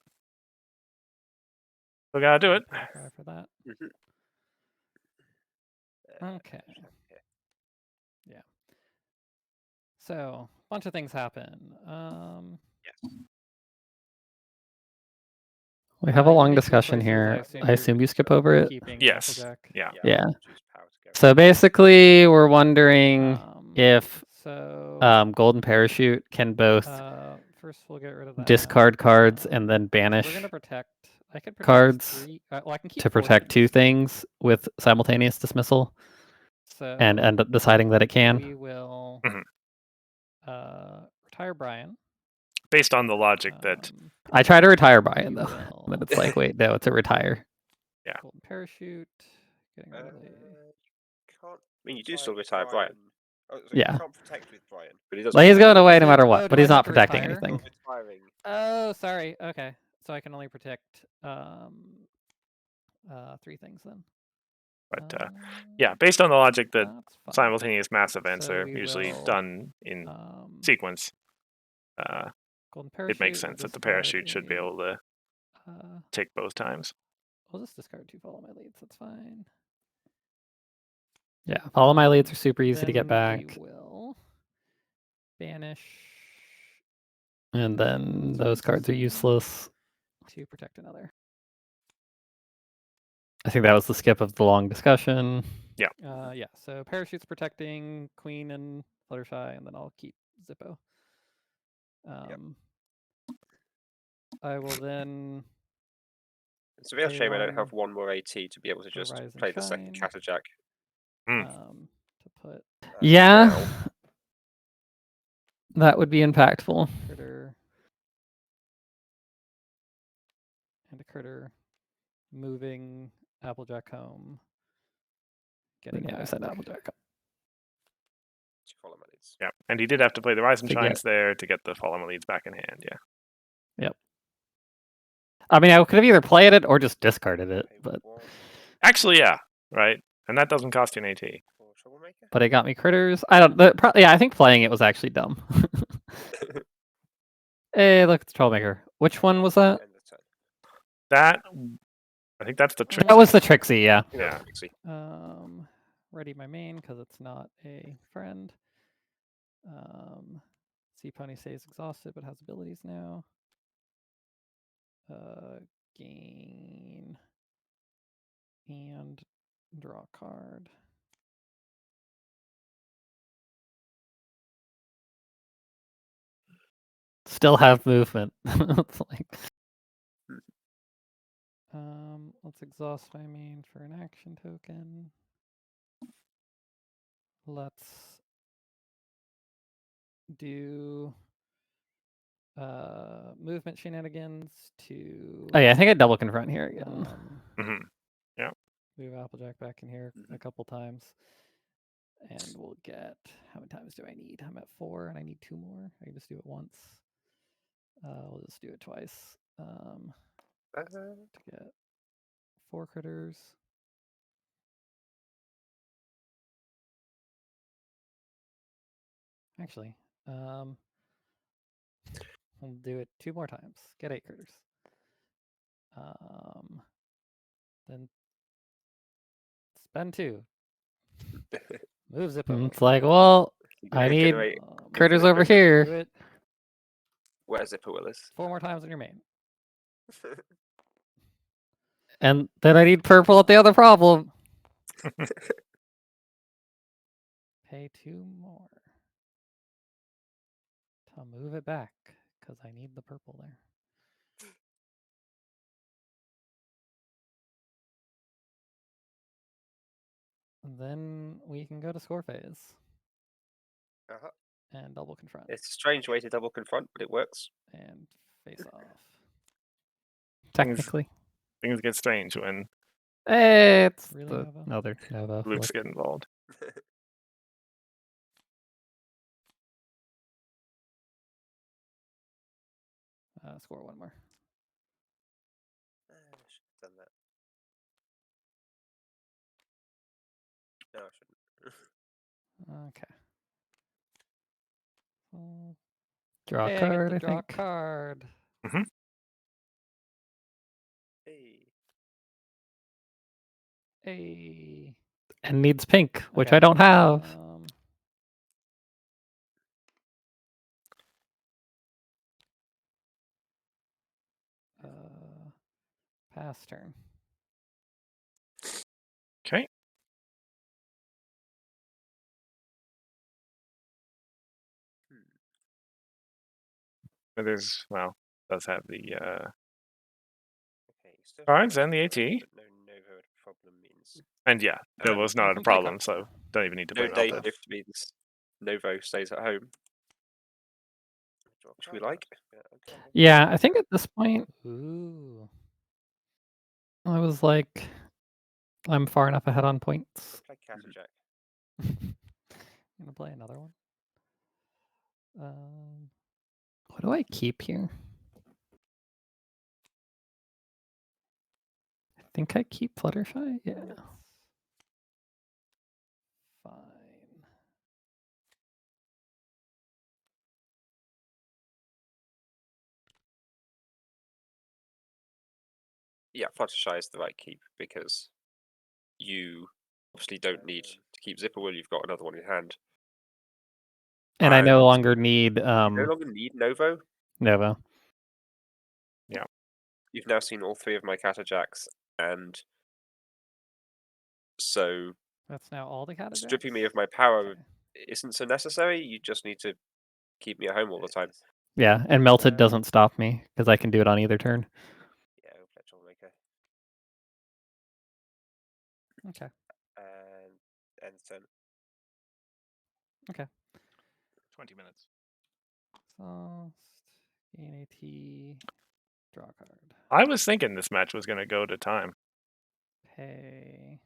We gotta do it. Try for that. Okay. Yeah. So, a bunch of things happen. Yes. We have a you long make your discussion choices. here. I you're assume you skip over it. Keeping Yes. Applejack. Yeah. Yeah. Choose power to go. So basically, we're wondering if So Golden Parachute can both first we'll get rid of that. discard cards and then banish We're gonna protect. I could protect cards 3. Well, I can keep to 4 protect 2 things with simultaneous dismissal, So and end up deciding that it can. we will retire Brian. Based on the logic that I try to retire Brian we though, and then will it's like, wait, no, it's a retire. Golden Parachute. Getting rid of the Can't. I mean, you do still retire Brian. Oh, so Yeah. You can't protect with Brian. But he does. Well, he's retire. going away no So- matter oh, what, do but I he's have not to protecting retire? anything. Retiring. Oh, sorry. Okay, so I can only protect 3 things then. But yeah, based on the logic that That's fine. simultaneous mass events So are we usually will, done in sequence, Golden Parachute. it makes sense that the parachute should be able to Uh, take both times. I'll just discard 2 follow my leads. That's fine. Yeah, follow my leads are super easy to get Then back, We will banish and then those cards are useless. to protect another. I think that was the skip of the long discussion. Yeah. So parachute's protecting Queen and Fluttershy, and then I'll keep Zippo. I will then. It's a real Pay shame I don't 1 have 1 more AT to be able to for just Rise and play the second Shine. Catterjack. To put Yeah, Well, that would be impactful. critter and a critter, moving Applejack home. Getting Yeah, I back. said Applejack. to follow my leads. Yeah, and he did have to play the Rise and To get- Shines there to get the follow my leads back in hand. Yeah. I mean, I could have either played it or just discarded it, Pay but 1 Actually, yeah, right, and that doesn't cost you an AT. for Troublemaker. it got me critters. I don't. Yeah, I think playing it was actually dumb. Hey, look, it's Troublemaker. Which one was that? End of turn. That I think that's the trick. That was the Trixie. Yeah. Yeah. Trixie. Ready my main because it's not a friend. Sea Pony stays exhausted but has abilities now. Gain and draw a card. Still have movement. It's like, Let's exhaust my main for an action token. Let's do movement shenanigans to oh yeah, I think I double confront here again. move Applejack back in here a couple times. And we'll get, how many times do I need? I'm at 4 and I need 2 more. I can just do it once. We'll just do it twice. To get 4 critters. Actually, we'll do it 2 more times. Get 8 critters. Then spend 2. Move Zippo. It's like, well, You I can need generate critters infinite over critters. here. Do it Where Zipper Will is. 4 more times on your main. And then I need purple at the other problem. Pay 2 more. To move it back, because I need the purple there. And then we can go to score phase Uh-huh. and double confront It's a strange way to double confront, but it works. and face off. Technically. Things get strange when Hey, it's Really, the Nova? other Nova. loops Look. get involved. Score 1 more. I should have done that. No, I shouldn't. Okay. Well, Draw hey, a I get card, to I draw a think. card. Hey. Hey. And needs pink, which Okay, I don't have. Pass turn. Okay. Smithers, well, does have the Okay, you still have cards no and the AT. Novo, but no Novo problem means And yeah, that was You not can a play problem, cards. so don't even need to no play day Melted. shift means Novo stays at home. Which we like. Yeah, I think at this point Ooh. I was like, I'm far enough ahead on points. Play Catterjack. I'm gonna play another one. What do I keep here? I think I keep Fluttershy. Yeah. That's fine. Yeah, Fluttershy is the right keep because you obviously don't need to keep Zipperwood. You've got another one in hand. And I no And longer need You no longer need Novo. Nova. You've now seen all three of my Catterjacks, and so That's now all the Catterjacks? stripping me of my power Okay. isn't so necessary. You just need to keep me at home all the time. Yeah, and Melted doesn't stop me because I can do it on either turn. Yeah, we'll play Troublemaker. Okay. And end turn. 20 minutes. So gain AT, draw a card. I was thinking this match was going to go to time Pay.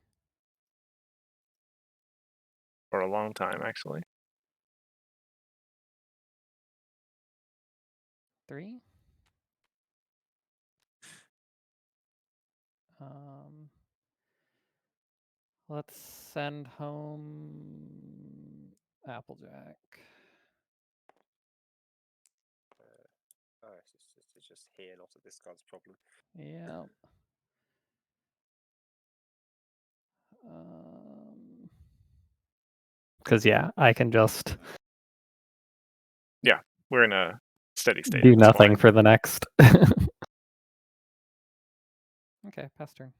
for a long time, actually. 3. Let's send home Applejack. Oh, it's just here, not at this card's problem. Yep. Because yeah, I can just We're in a steady state. do at this nothing point. for the next. Okay, pass turn.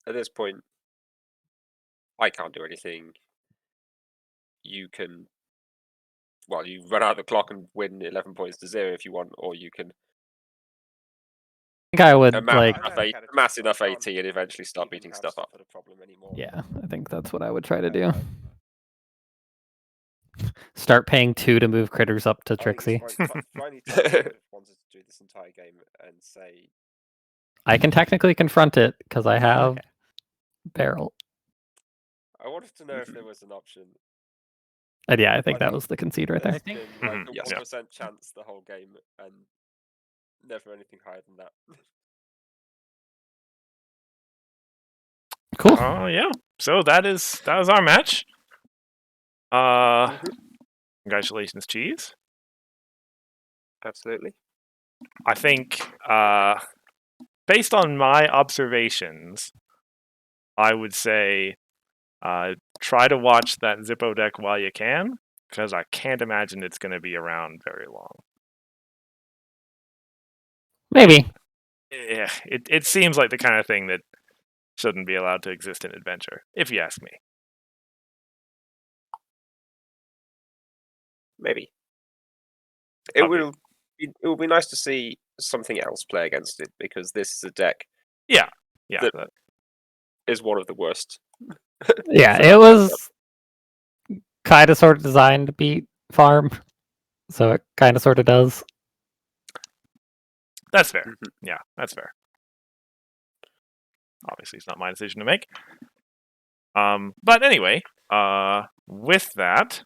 At this point, I can't do anything. You can, well, you run out of the clock and win 11 points to 0 if you want, or you can I think I would like. mass enough AT and eventually start beating stuff up. Yeah, I think that's what I would try to do. Start paying 2 to move critters up to Trixie. Finally, wanted to do this entire game and say, I can technically confront it because I have Okay. barrel. I wanted to know if there was an option. And yeah, I think that was the concede right there. There's been like a Yes. 1% chance the whole game, and never anything higher than that. Cool. Oh yeah. So that was our match. Congratulations, Cheese. Absolutely. I think based on my observations, I would say try to watch that Zippo deck while you can, because I can't imagine it's going to be around very long. Maybe. Yeah, it seems like the kind of thing that shouldn't be allowed to exist in Adventure, if you ask me. Maybe. It will be nice to see something else play against it, because this is a deck Yeah, that is one of the worst. Yeah, it was kind of sort of designed to beat Farm, so it kind of sort of does. that's fair. Yeah, that's fair. Obviously, it's not my decision to make. But anyway, with that,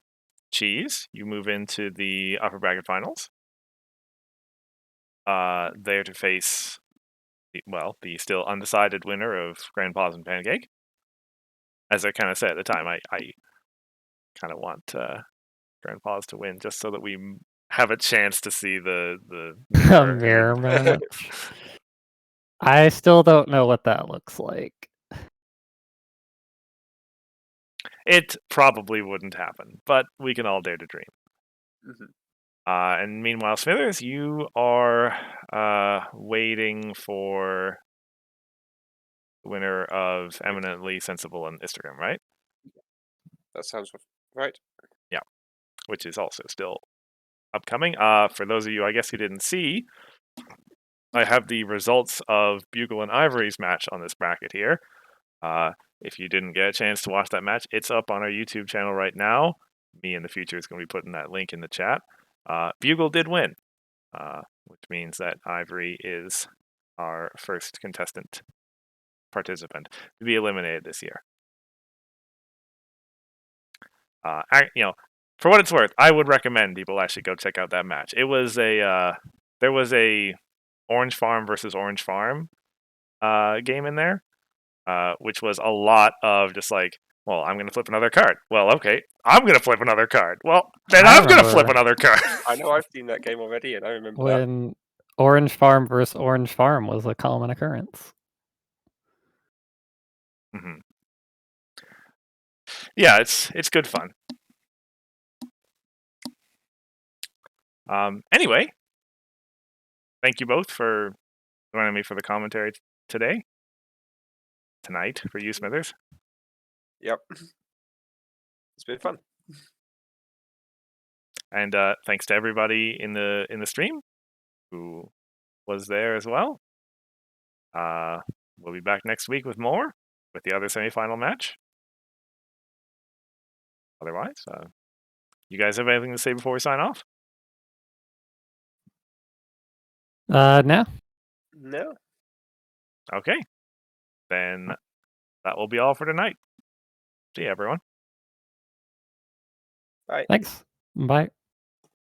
Cheese, you move into the upper bracket finals. There to face, the still undecided winner of Grand Paws and Pancake. As I kind of said at the time, I kind of want Grand Paws to win just so that we have a chance to see the Mirror match. I still don't know what that looks like. It probably wouldn't happen, but we can all dare to dream. And meanwhile, Smithers, you are waiting for the winner of Eminently Sensible and Instagram, right? That sounds right. Which is also still upcoming. For those of you, I guess, who didn't see, I have the results of Bugle and Ivory's match on this bracket here. If you didn't get a chance to watch that match, it's up on our YouTube channel right now. Me in the future is going to be putting that link in the chat. Bugle did win, which means that Ivory is our first contestant participant to be eliminated this year. For what it's worth, I would recommend people actually go check out that match. It was there was a Orange Farm versus Orange Farm game in there, which was a lot of just like, well, I'm going to flip another card. Well, okay, I'm going to flip another card. Well, then I'm going to flip another card. I know I've seen that game already, and I remember When Orange Farm versus Orange Farm was a common occurrence. Mm-hmm. Yeah, it's good fun. Anyway, thank you both for joining me for the commentary tonight for you, Smithers. Yep. It's been fun. And thanks to everybody in the stream who was there as well. We'll be back next week with more, with the other semifinal match. Otherwise, you guys have anything to say before we sign off? No. No. Okay. Then that will be all for tonight. See you, everyone. Bye. Thanks. Bye.